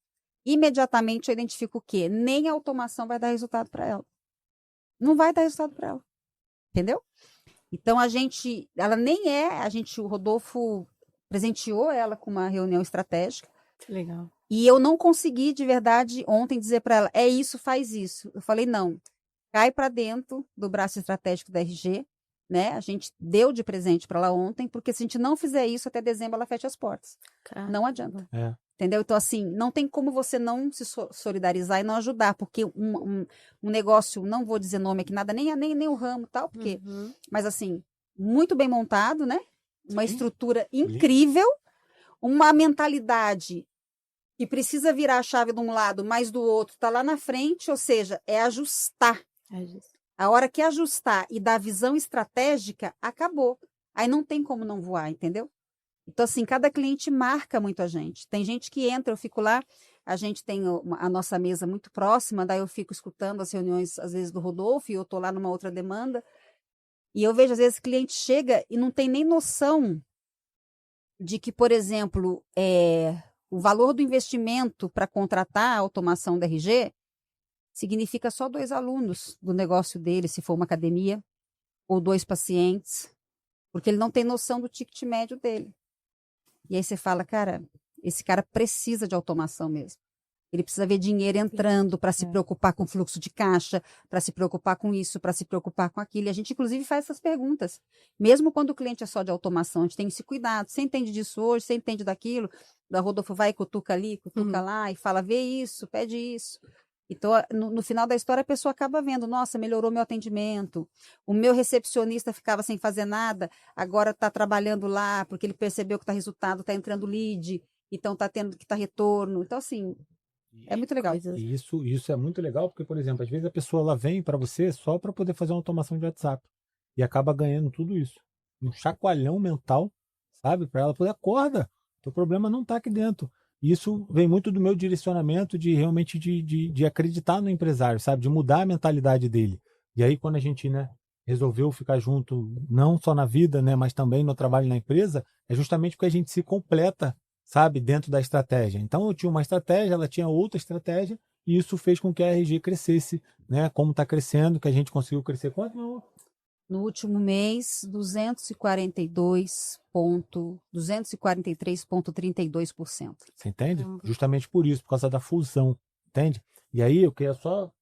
imediatamente eu identifico o quê? Nem a automação vai dar resultado para ela. Não vai dar resultado para ela. Entendeu? Então, o Rodolfo presenteou ela com uma reunião estratégica. Legal. E eu não consegui, de verdade, ontem dizer para ela, é isso, faz isso. Eu falei, não, cai para dentro do braço estratégico da RG, né? A gente deu de presente para ela ontem, porque se a gente não fizer isso, até dezembro ela fecha as portas. Caramba. Não adianta. Entendeu? Então, assim, não tem como você não se solidarizar e não ajudar, porque um negócio, não vou dizer nome aqui, nada, nem o ramo e tal, porque, mas assim, muito bem montado, né? Uma estrutura incrível, uma mentalidade que precisa virar a chave de um lado, mas do outro está lá na frente, ou seja, é ajustar. A hora que ajustar e dar visão estratégica, acabou. Aí não tem como não voar, entendeu? Então, assim, cada cliente marca muito a gente. Tem gente que entra, eu fico lá, a gente tem a nossa mesa muito próxima, daí eu fico escutando as reuniões, às vezes, do Rodolfo, e eu estou lá numa outra demanda, e eu vejo, às vezes, cliente chega e não tem nem noção de que, por exemplo, o valor do investimento para contratar a automação da RG significa só 2 alunos do negócio dele, se for uma academia, ou 2 pacientes, porque ele não tem noção do ticket médio dele. E aí você fala, cara, esse cara precisa de automação mesmo. Ele precisa ver dinheiro entrando para se preocupar com fluxo de caixa, para se preocupar com isso, para se preocupar com aquilo. E a gente, inclusive, faz essas perguntas. Mesmo quando o cliente é só de automação, a gente tem esse cuidado. Você entende disso hoje? Você entende daquilo? Da Rodolfo vai, cutuca ali, cutuca lá, e fala, vê isso, pede isso. Então, no final da história, a pessoa acaba vendo, nossa, melhorou meu atendimento, o meu recepcionista ficava sem fazer nada, agora está trabalhando lá, porque ele percebeu que está resultado, está entrando lead, então está tendo que estar retorno. Então, assim, é muito legal. E isso é muito legal, porque, por exemplo, às vezes a pessoa ela vem para você só para poder fazer uma automação de WhatsApp e acaba ganhando tudo isso. Um chacoalhão mental, sabe? Para ela poder, acorda, teu problema não está aqui dentro. Isso vem muito do meu direcionamento de realmente de acreditar no empresário, sabe? De mudar a mentalidade dele. E aí, quando a gente, né, resolveu ficar junto, não só na vida, né, mas também no trabalho na empresa, é justamente porque a gente se completa, sabe, dentro da estratégia. Então, eu tinha uma estratégia, ela tinha outra estratégia, e isso fez com que a RG crescesse, né? Como está crescendo, que a gente conseguiu crescer. Quanto, meu amor? No último mês, 243,32%. Você entende? Justamente por isso, por causa da fusão, entende? E aí eu queria só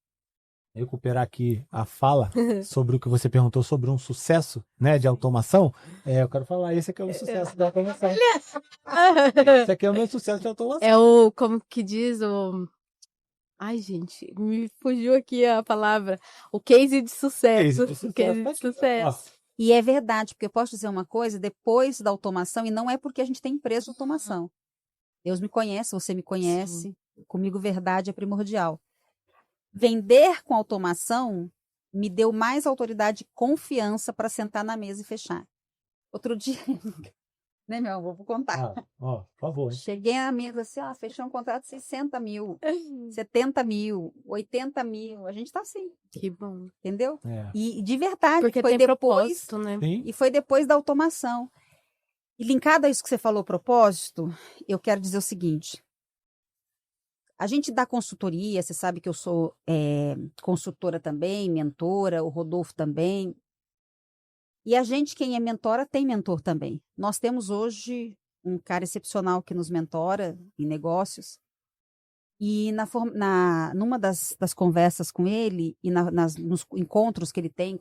recuperar aqui a fala sobre o que você perguntou sobre um sucesso, né, de automação. Eu quero falar, esse aqui é o sucesso da automação. Esse aqui é o meu sucesso de automação. É o, como que diz, Ai, gente, me fugiu aqui a palavra. O case de sucesso. O case de sucesso. E é verdade, porque eu posso dizer uma coisa, depois da automação, e não é porque a gente tem empresa de automação. Deus me conhece, você me conhece. Sim. Comigo, verdade é primordial. Vender com automação me deu mais autoridade e confiança para sentar na mesa e fechar. Outro dia, né, meu amor, vou contar. Por favor. Hein? Cheguei na mesa assim, fechou um contrato de 60 mil, 70 mil, 80 mil. A gente tá assim. Que bom. Entendeu? É. E de verdade, Porque foi tem depois, propósito, né? Sim. e foi depois da automação. E linkado a isso que você falou, propósito, eu quero dizer o seguinte. A gente dá consultoria, você sabe que eu sou consultora também, mentora, o Rodolfo também. E a gente, quem é mentora, tem mentor também. Nós temos hoje um cara excepcional que nos mentora em negócios. E numa das conversas com ele e nos encontros que ele tem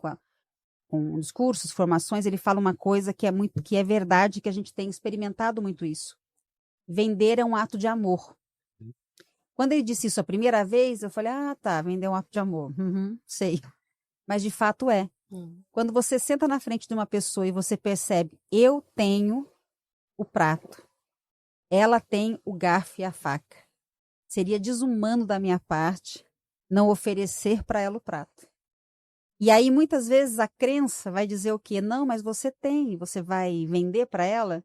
com os cursos, formações, ele fala uma coisa que é verdade, que a gente tem experimentado muito isso. Vender é um ato de amor. Quando ele disse isso a primeira vez, eu falei, tá, vender é um ato de amor. Sei. Mas de fato é. Quando você senta na frente de uma pessoa e você percebe, eu tenho o prato, ela tem o garfo e a faca. Seria desumano da minha parte não oferecer para ela o prato. E aí, muitas vezes, a crença vai dizer o quê? Não, mas você tem, você vai vender para ela,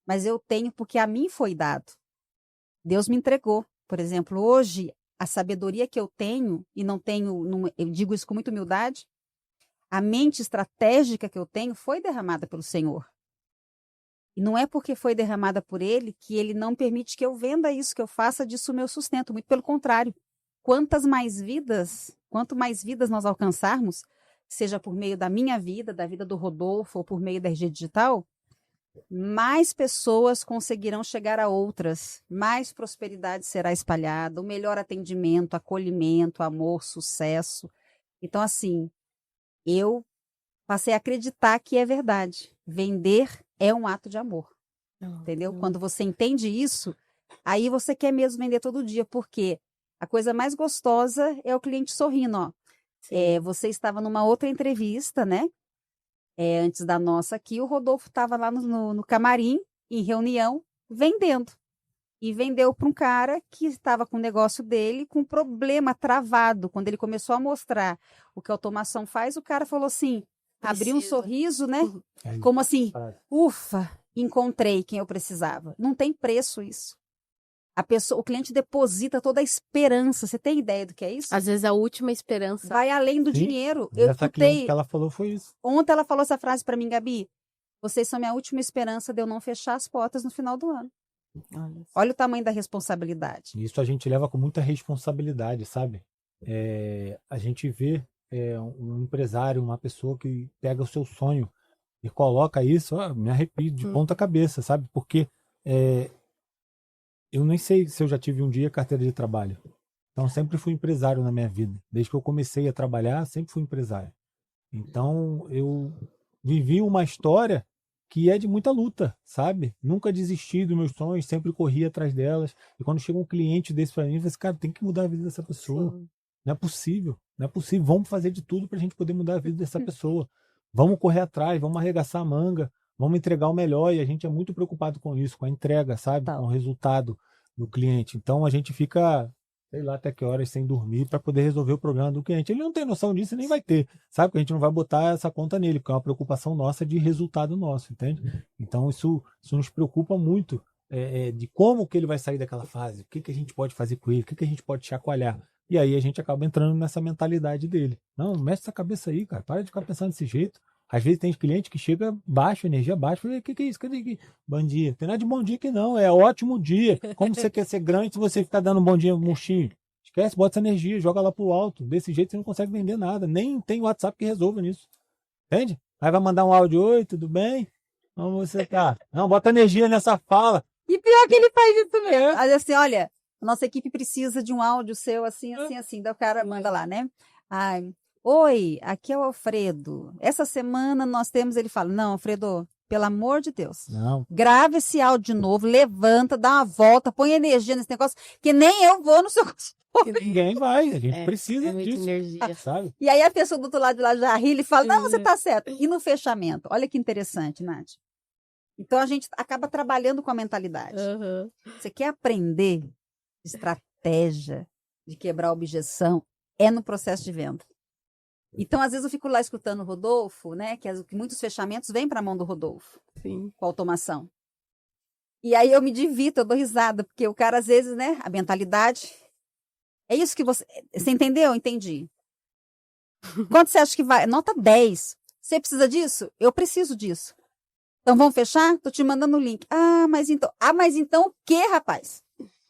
mas eu tenho porque a mim foi dado. Deus me entregou. Por exemplo, hoje, a sabedoria que eu tenho, e não tenho, eu digo isso com muita humildade, a mente estratégica que eu tenho foi derramada pelo Senhor. E não é porque foi derramada por Ele que Ele não permite que eu venda isso, que eu faça disso o meu sustento. Muito pelo contrário. Quanto mais vidas nós alcançarmos, seja por meio da minha vida, da vida do Rodolfo, ou por meio da RG Digital, mais pessoas conseguirão chegar a outras, mais prosperidade será espalhada, o melhor atendimento, acolhimento, amor, sucesso. Então, assim, eu passei a acreditar que é verdade. Vender é um ato de amor, entendeu? Quando você entende isso, aí você quer mesmo vender todo dia, porque a coisa mais gostosa é o cliente sorrindo, ó. Você estava numa outra entrevista, né? Antes da nossa aqui, o Rodolfo estava lá no camarim, em reunião, vendendo. E vendeu para um cara que estava com o negócio dele com problema travado. Quando ele começou a mostrar o que a automação faz, o cara falou assim, abriu um sorriso, né? Como assim, ufa, encontrei quem eu precisava. Não tem preço isso. O cliente deposita toda a esperança. Você tem ideia do que é isso? Às vezes a última esperança vai além do dinheiro. Essa cliente que ela falou foi isso. Ontem ela falou essa frase para mim, Gabi. Vocês são minha última esperança de eu não fechar as portas no final do ano. Olha o tamanho da responsabilidade. Isso a gente leva com muita responsabilidade, sabe? A gente vê um empresário, uma pessoa que pega o seu sonho e coloca isso, me arrepio de ponta cabeça, sabe? Porque eu nem sei se eu já tive um dia carteira de trabalho. Então, sempre fui empresário na minha vida. Desde que eu comecei a trabalhar, sempre fui empresário. Então, eu vivi uma história que é de muita luta, sabe? Nunca desisti dos meus sonhos, sempre corri atrás delas. E quando chega um cliente desse para mim, eu falo assim, cara, tem que mudar a vida dessa pessoa. Sim. Não é possível, não é possível. Vamos fazer de tudo para a gente poder mudar a vida dessa pessoa. Vamos correr atrás, vamos arregaçar a manga, vamos entregar o melhor. E a gente é muito preocupado com isso, com a entrega, sabe? Com o resultado do cliente. Então, a gente fica, sei lá até que horas, sem dormir para poder resolver o problema do cliente. Ele não tem noção disso e nem vai ter. Sabe que a gente não vai botar essa conta nele, porque é uma preocupação nossa de resultado nosso, entende? Então, isso nos preocupa muito de como que ele vai sair daquela fase, o que a gente pode fazer com ele, o que a gente pode chacoalhar. E aí a gente acaba entrando nessa mentalidade dele. Não, mexe essa cabeça aí, cara. Para de ficar pensando desse jeito. Às vezes tem cliente que chega baixo, energia baixa. Falei, o que é isso? Cadê aqui? Bom dia. Não tem nada de bom dia aqui não. É ótimo dia. Como você quer ser grande se você ficar dando bom dia murchinho? Esquece, bota essa energia, joga lá pro alto. Desse jeito você não consegue vender nada. Nem tem WhatsApp que resolva nisso. Entende? Aí vai mandar um áudio, oi, tudo bem? Como você tá? Não, bota energia nessa fala. E pior que ele faz isso mesmo. Aí assim, olha, a nossa equipe precisa de um áudio seu assim, assim, assim. Daí o cara manda lá, né? Ai, oi, aqui é o Alfredo. Essa semana nós temos, ele fala, não, Alfredo, pelo amor de Deus. Não. Grave esse áudio de novo, levanta, dá uma volta, põe energia nesse negócio, que nem eu vou no seu consultório. Ninguém vai, a gente precisa muita disso, energia. sabe? E aí a pessoa do outro lado de lá já ri e fala, não, você tá certo. E no fechamento? Olha que interessante, Nath. Então a gente acaba trabalhando com a mentalidade. Uhum. Você quer aprender estratégia de quebrar a objeção, é no processo de venda. Então, às vezes, eu fico lá escutando o Rodolfo, né? Que muitos fechamentos vêm para a mão do Rodolfo, Sim. com a automação. E aí eu me divirto, eu dou risada, porque o cara, às vezes, né? A mentalidade. É isso que você. Você entendeu? Entendi. Quanto você acha que vai? Nota 10. Você precisa disso? Eu preciso disso. Então vamos fechar? Tô te mandando o link. Mas então o quê, rapaz?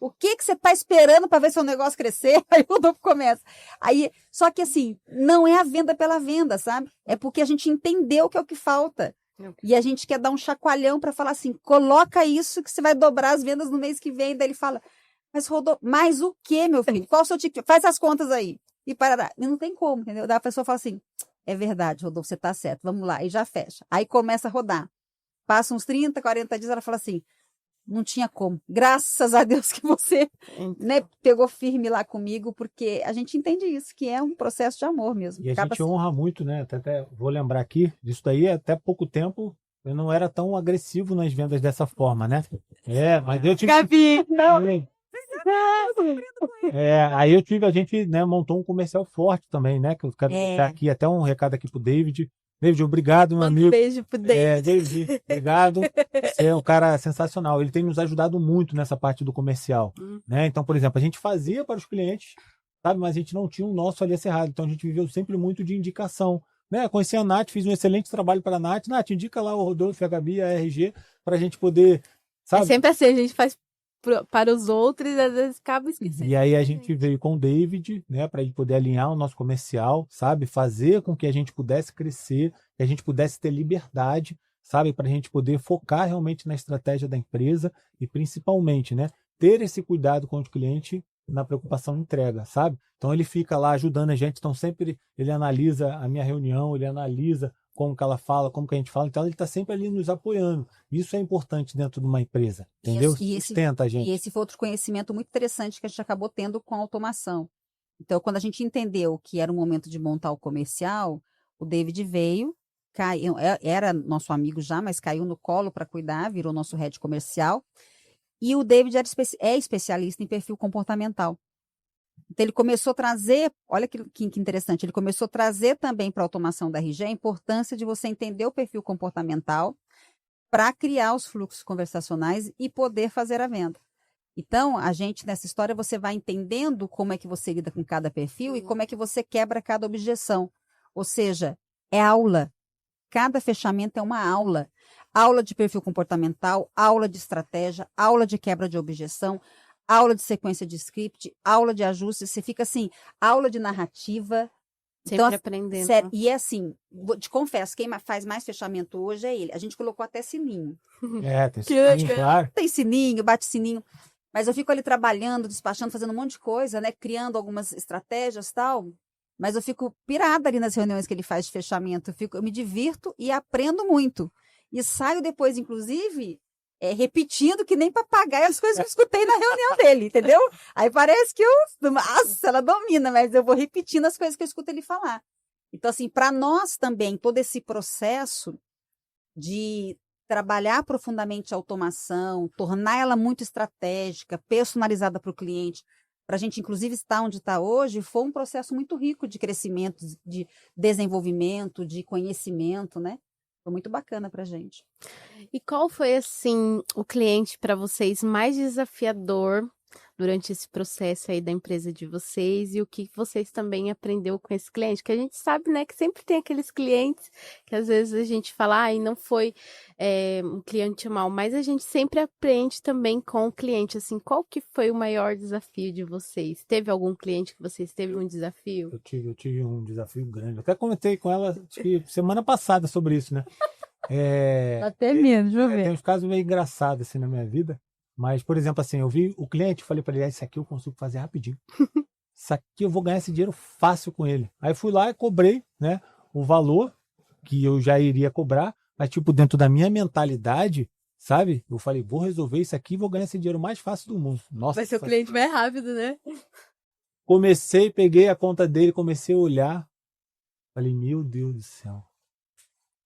O que você está esperando para ver seu negócio crescer? Aí o Rodolfo começa. Só que assim, não é a venda pela venda, sabe? É porque a gente entendeu que é o que falta. E a gente quer dar um chacoalhão para falar assim, coloca isso que você vai dobrar as vendas no mês que vem. Daí ele fala, mas Rodolfo, mas o quê, meu filho? Qual o seu ticket? Faz as contas aí. E parará. E não tem como, entendeu? Daí a pessoa fala assim, é verdade, Rodolfo, você está certo, vamos lá. E já fecha. Aí começa a rodar. Passa uns 30, 40 dias, ela fala assim, não tinha como. Graças a Deus que você pegou firme lá comigo, porque a gente entende isso, que é um processo de amor mesmo. E a gente honra muito, né? Até vou lembrar aqui, disso daí, até pouco tempo, eu não era tão agressivo nas vendas dessa forma, né? Mas eu tive... Gabi! Aí a gente, né, montou um comercial forte também, né? Que eu quero deixar aqui, até um recado aqui pro David. David, obrigado, meu amigo. Um beijo pro David. David, obrigado. Você é um cara sensacional. Ele tem nos ajudado muito nessa parte do comercial. Né? Então, por exemplo, a gente fazia para os clientes, sabe? Mas a gente não tinha o nosso ali cerrado. Então, a gente viveu sempre muito de indicação. Né? Conheci a Nath, fiz um excelente trabalho para a Nath. Nath, indica lá o Rodolfo, a Gabi, a RG, para a gente poder... Sabe? É sempre assim, a gente faz para os outros e às vezes acaba esquecendo. E aí a gente veio com o David, né, para a gente poder alinhar o nosso comercial, sabe, fazer com que a gente pudesse crescer, que a gente pudesse ter liberdade, sabe, para a gente poder focar realmente na estratégia da empresa e principalmente, né, ter esse cuidado com o cliente na preocupação entrega, sabe? Então ele fica lá ajudando a gente, então sempre ele analisa a minha reunião, ele analisa como que ela fala, como que a gente fala, então ele está sempre ali nos apoiando. Isso é importante dentro de uma empresa, entendeu? Sustenta a gente. E esse foi outro conhecimento muito interessante que a gente acabou tendo com a automação. Então, quando a gente entendeu que era o momento de montar o comercial, o David veio, era nosso amigo já, mas caiu no colo para cuidar, virou nosso head comercial. E o David é especialista em perfil comportamental. Então, ele começou a trazer, olha que interessante, ele começou a trazer também para a automação da RG a importância de você entender o perfil comportamental para criar os fluxos conversacionais e poder fazer a venda. Então, a gente, nessa história, você vai entendendo como é que você lida com cada perfil e como é que você quebra cada objeção. Ou seja, é aula. Cada fechamento é uma aula. Aula de perfil comportamental, aula de estratégia, aula de quebra de objeção, aula de sequência de script, aula de ajuste, você fica assim, aula de narrativa. Sempre então, aprendendo. Sério, e é assim, te confesso, quem faz mais fechamento hoje é ele. A gente colocou até sininho. Tem sininho, claro. Tem sininho, bate sininho. Mas eu fico ali trabalhando, despachando, fazendo um monte de coisa, né? Criando algumas estratégias e tal. Mas eu fico pirada ali nas reuniões que ele faz de fechamento. Eu me divirto e aprendo muito. E saio depois, inclusive... repetindo que nem papagaio as coisas que eu escutei na reunião dele, entendeu? Aí parece que nossa, ela domina, mas eu vou repetindo as coisas que eu escuto ele falar. Então, assim, para nós também, todo esse processo de trabalhar profundamente a automação, tornar ela muito estratégica, personalizada para o cliente, para a gente, inclusive, estar onde está hoje, foi um processo muito rico de crescimento, de desenvolvimento, de conhecimento, né? Foi muito bacana pra gente. E qual foi, assim, o cliente para vocês mais desafiador durante esse processo aí da empresa de vocês? E o que vocês também aprendeu com esse cliente? Que a gente sabe, né, que sempre tem aqueles clientes que às vezes a gente fala, e não foi um cliente mal, mas a gente sempre aprende também com o cliente, assim, qual que foi o maior desafio de vocês? Teve algum cliente que vocês teve um desafio? Eu tive um desafio grande. Eu até comentei com ela acho que semana passada sobre isso, né? Até menos, deixa eu ver. Tem uns casos meio engraçados assim na minha vida. Mas, por exemplo, assim, eu vi o cliente, falei para ele, isso aqui eu consigo fazer rapidinho. Isso aqui eu vou ganhar esse dinheiro fácil com ele. Aí fui lá e cobrei, né, o valor que eu já iria cobrar, Mas, tipo, dentro da minha mentalidade, sabe? Eu falei, vou resolver isso aqui e vou ganhar esse dinheiro mais fácil do mundo. Nossa. Vai ser o cliente mais rápido, né? Peguei a conta dele, comecei a olhar. Falei, meu Deus do céu.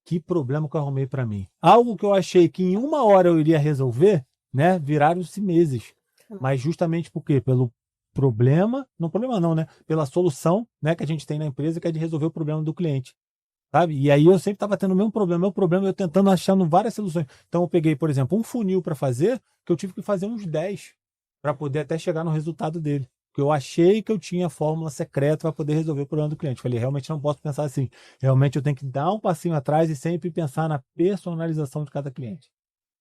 Que problema que eu arrumei para mim. Algo que eu achei que em 1 hora eu iria resolver, né? Viraram-se meses. Mas justamente por quê? Pelo problema, não, né? Pela solução, né, que a gente tem na empresa, que é de resolver o problema do cliente. Sabe? E aí eu sempre estava tendo o mesmo problema, eu tentando achando várias soluções. Então eu peguei, por exemplo, um funil para fazer, que eu tive que fazer uns 10 para poder até chegar no resultado dele. Porque eu achei que eu tinha a fórmula secreta para poder resolver o problema do cliente. Falei, realmente não posso pensar assim. Realmente eu tenho que dar um passinho atrás e sempre pensar na personalização de cada cliente.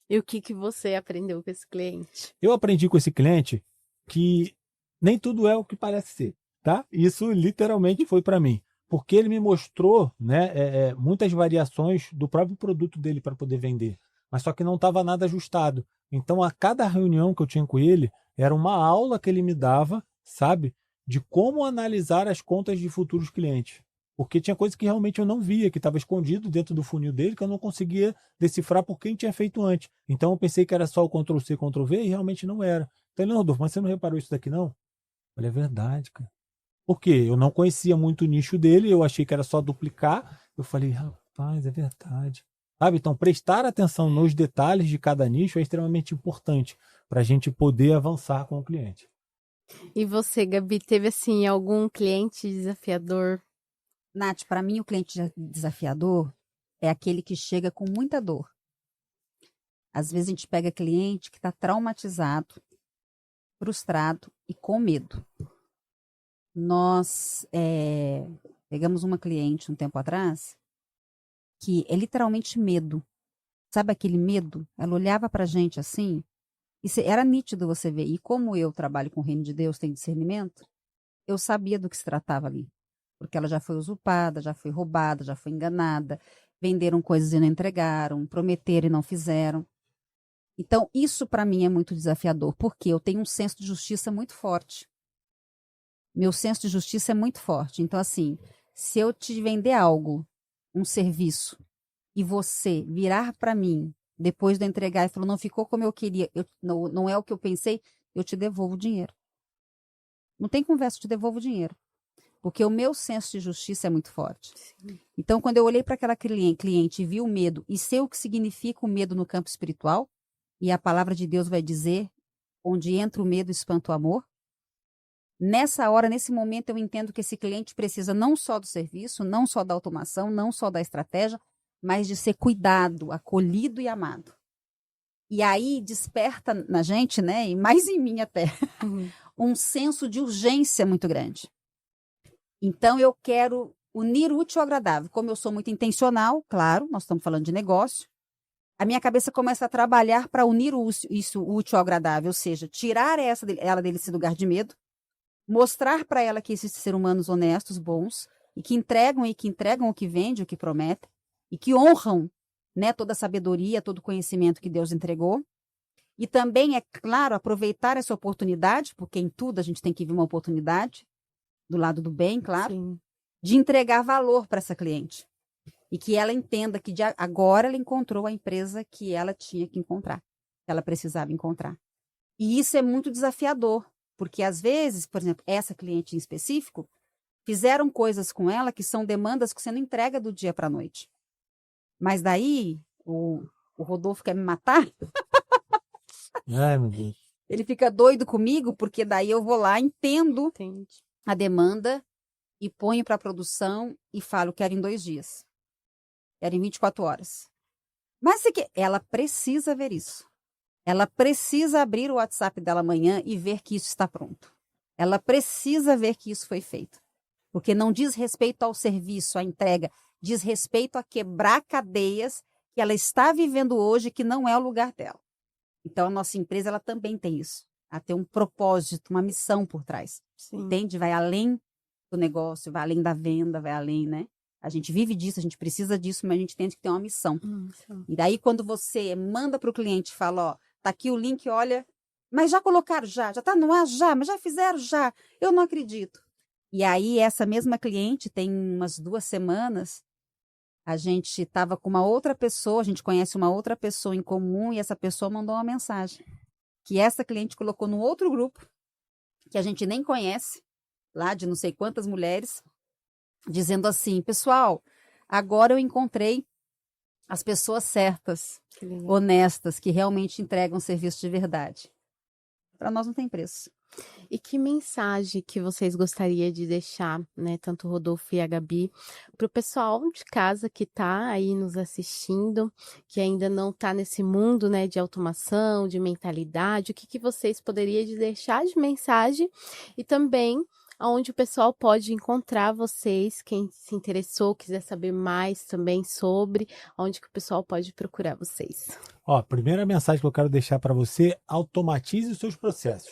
E o que você aprendeu com esse cliente? Eu aprendi com esse cliente que nem tudo é o que parece ser, tá? Isso literalmente foi para mim. Porque ele me mostrou, né, muitas variações do próprio produto dele para poder vender. Mas só que não estava nada ajustado. Então, a cada reunião que eu tinha com ele, era uma aula que ele me dava, sabe? De como analisar as contas de futuros clientes. Porque tinha coisa que realmente eu não via, que estava escondido dentro do funil dele, que eu não conseguia decifrar por quem tinha feito antes. Então, eu pensei que era só o Ctrl+C, Ctrl+V, e realmente não era. Então, ele, não, Rodolfo, mas você não reparou isso daqui, não? Eu falei, é verdade, cara. Por quê? Eu não conhecia muito o nicho dele, eu achei que era só duplicar. Eu falei, rapaz, é verdade. Sabe? Então, prestar atenção nos detalhes de cada nicho é extremamente importante para a gente poder avançar com o cliente. E você, Gabi, teve assim algum cliente desafiador? Nath, para mim o cliente desafiador é aquele que chega com muita dor. Às vezes a gente pega cliente que está traumatizado, frustrado e com medo. Nós pegamos uma cliente um tempo atrás que é literalmente medo. Sabe aquele medo? Ela olhava para a gente assim, e era nítido você ver. E como eu trabalho com o reino de Deus, tenho discernimento, eu sabia do que se tratava ali. Porque ela já foi usurpada, já foi roubada, já foi enganada, venderam coisas e não entregaram, prometeram e não fizeram. Então, isso para mim é muito desafiador, porque eu tenho um senso de justiça muito forte. Meu senso de justiça é muito forte. Então, assim, se eu te vender algo, um serviço, e você virar para mim, depois de eu entregar e falou, não ficou como eu queria, não é o que eu pensei, eu te devolvo o dinheiro. Não tem conversa, eu te devolvo o dinheiro. Porque o meu senso de justiça é muito forte. Sim. Então, quando eu olhei para aquela cliente e vi o medo, e sei o que significa o medo no campo espiritual, e a palavra de Deus vai dizer, onde entra o medo, espanta o amor, nessa hora, nesse momento, eu entendo que esse cliente precisa não só do serviço, não só da automação, não só da estratégia, mas de ser cuidado, acolhido e amado. E aí desperta na gente, né, e mais em mim até, um senso de urgência muito grande. Então, eu quero unir o útil ao agradável. Como eu sou muito intencional, claro, nós estamos falando de negócio, a minha cabeça começa a trabalhar para unir o útil ao agradável, ou seja, tirar ela desse lugar de medo, mostrar para ela que existem seres humanos honestos, bons, e que entregam o que vendem, o que prometem, e que honram, né, toda a sabedoria, todo o conhecimento que Deus entregou. E também, é claro, aproveitar essa oportunidade, porque em tudo a gente tem que ver uma oportunidade, do lado do bem, claro, sim, de entregar valor para essa cliente. E que ela entenda que agora ela encontrou a empresa que ela tinha que encontrar, que ela precisava encontrar. E isso é muito desafiador, porque às vezes, por exemplo, essa cliente em específico, fizeram coisas com ela que são demandas que você não entrega do dia para a noite. Mas daí, o Rodolfo quer me matar? Ai, meu Deus. Ele fica doido comigo, porque daí eu vou lá, entendo a demanda e ponho para a produção e falo, quero em 2 dias. Quero em 24 horas. Mas ela precisa ver isso. Ela precisa abrir o WhatsApp dela amanhã e ver que isso está pronto. Ela precisa ver que isso foi feito. Porque não diz respeito ao serviço, à entrega, diz respeito a quebrar cadeias que ela está vivendo hoje, que não é o lugar dela. Então, a nossa empresa, ela também tem isso. Ela tem um propósito, uma missão por trás. Sim. Entende? Vai além do negócio, vai além da venda, vai além, né? A gente vive disso, a gente precisa disso, mas a gente tem que ter uma missão. E daí, quando você manda para o cliente e fala, ó, tá aqui o link, olha, mas já colocaram já tá no ar já, mas já fizeram já, eu não acredito. E aí, essa mesma cliente, tem umas 2 semanas, A gente estava com uma outra pessoa, a gente conhece uma outra pessoa em comum e essa pessoa mandou uma mensagem que essa cliente colocou no outro grupo, que a gente nem conhece, lá de não sei quantas mulheres, dizendo assim, pessoal, agora eu encontrei as pessoas certas, honestas, que realmente entregam serviço de verdade. Para nós não tem preço. E que mensagem que vocês gostariam de deixar, né, tanto o Rodolfo e a Gabi, para o pessoal de casa que está aí nos assistindo, que ainda não está nesse mundo, né, de automação, de mentalidade, o que vocês poderiam deixar de mensagem e também onde o pessoal pode encontrar vocês, quem se interessou, quiser saber mais também sobre, onde que o pessoal pode procurar vocês. Ó, primeira mensagem que eu quero deixar para você, automatize os seus processos.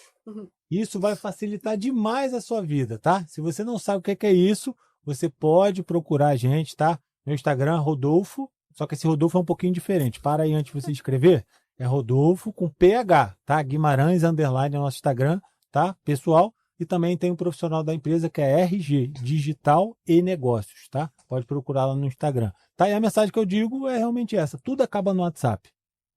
Isso vai facilitar demais a sua vida, tá? Se você não sabe o que é isso, você pode procurar a gente, tá? Meu Instagram, Rodolfo, só que esse Rodolfo é um pouquinho diferente. Para aí antes de você escrever, é Rodolfo com PH, tá? Guimarães, underline, é o nosso Instagram, tá? Pessoal. E também tem um profissional da empresa que é RG, Digital e Negócios, tá? Pode procurar lá no Instagram. Tá? E a mensagem que eu digo é realmente essa. Tudo acaba no WhatsApp.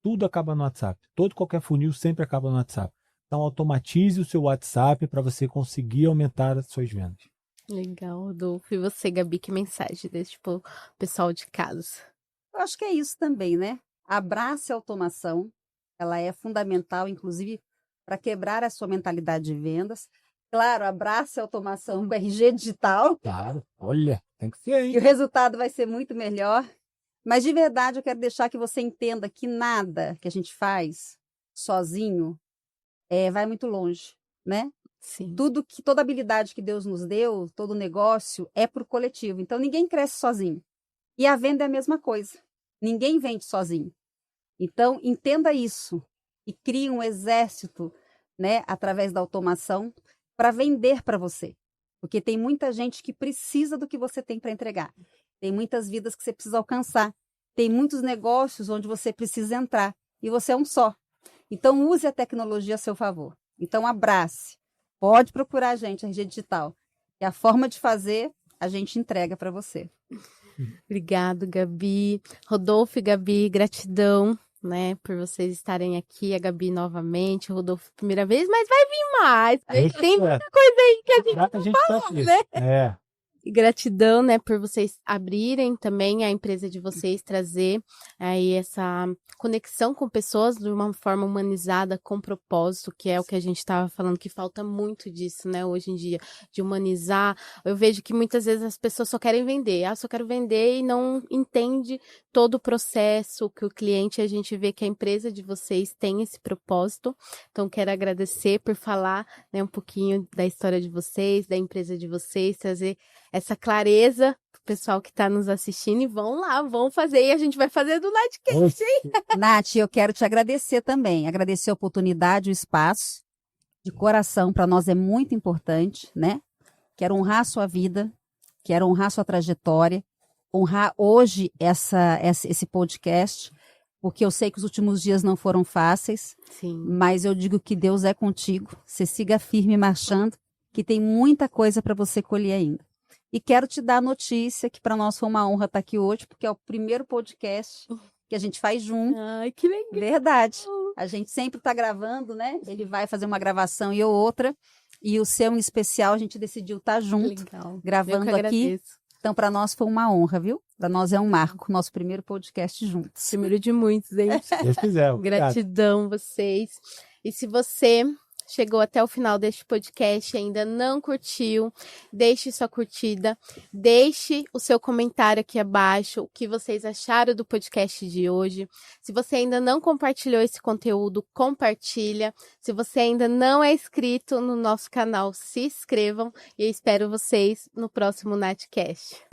Tudo acaba no WhatsApp. Qualquer funil sempre acaba no WhatsApp. Então, automatize o seu WhatsApp para você conseguir aumentar as suas vendas. Legal, Rodolfo. E você, Gabi, que mensagem deixa pro pessoal de casa? Eu acho que é isso também, né? Abrace a automação. Ela é fundamental, inclusive, para quebrar a sua mentalidade de vendas. Claro, abrace a automação do RG Digital. Claro, olha, tem que ser, hein? E o resultado vai ser muito melhor. Mas, de verdade, eu quero deixar que você entenda que nada que a gente faz sozinho vai muito longe, né? Sim. Toda habilidade que Deus nos deu, todo negócio é para o coletivo. Então, ninguém cresce sozinho. E a venda é a mesma coisa. Ninguém vende sozinho. Então, entenda isso e crie um exército, né, através da automação para vender para você. Porque tem muita gente que precisa do que você tem para entregar. Tem muitas vidas que você precisa alcançar. Tem muitos negócios onde você precisa entrar. E você é um só. Então, use a tecnologia a seu favor. Então, abrace. Pode procurar a gente, a RG Digital. E a forma de fazer, a gente entrega para você. Obrigado, Gabi. Rodolfo e Gabi, gratidão, né, por vocês estarem aqui. A Gabi novamente, o Rodolfo primeira vez, mas vai vir mais. Tem muita coisa aí que a gente não falou, né? É. E gratidão, né, por vocês abrirem também a empresa de vocês, trazer aí essa conexão com pessoas de uma forma humanizada, com propósito, que é o que a gente estava falando, que falta muito disso, né, hoje em dia, de humanizar. Eu vejo que muitas vezes as pessoas só querem vender, só quero vender e não entende todo o processo que o cliente, a gente vê que a empresa de vocês tem esse propósito. Então, quero agradecer por falar, né, um pouquinho da história de vocês, da empresa de vocês, trazer essa clareza pro pessoal que está nos assistindo e vão lá, vão fazer e a gente vai fazer do Natcast, hein? Nath, eu quero te agradecer também, agradecer a oportunidade, o espaço, de coração, para nós é muito importante, né? Quero honrar a sua vida, quero honrar a sua trajetória, honrar hoje esse podcast, porque eu sei que os últimos dias não foram fáceis, Sim. Mas eu digo que Deus é contigo, você siga firme marchando, que tem muita coisa para você colher ainda. E quero te dar a notícia que para nós foi uma honra estar aqui hoje, porque é o primeiro podcast que a gente faz junto. Ai, que legal. Verdade. A gente sempre está gravando, né? Ele vai fazer uma gravação e eu outra. E o seu em especial, a gente decidiu estar junto, legal. gravando aqui. Então, para nós foi uma honra, viu? Para nós é um marco, nosso primeiro podcast juntos. Primeiro de muitos, hein? Se Deus quiser. Gratidão vocês. E se você chegou até o final deste podcast e ainda não curtiu, deixe sua curtida, deixe o seu comentário aqui abaixo, o que vocês acharam do podcast de hoje. Se você ainda não compartilhou esse conteúdo, compartilha. Se você ainda não é inscrito no nosso canal, se inscrevam e eu espero vocês no próximo Natcast.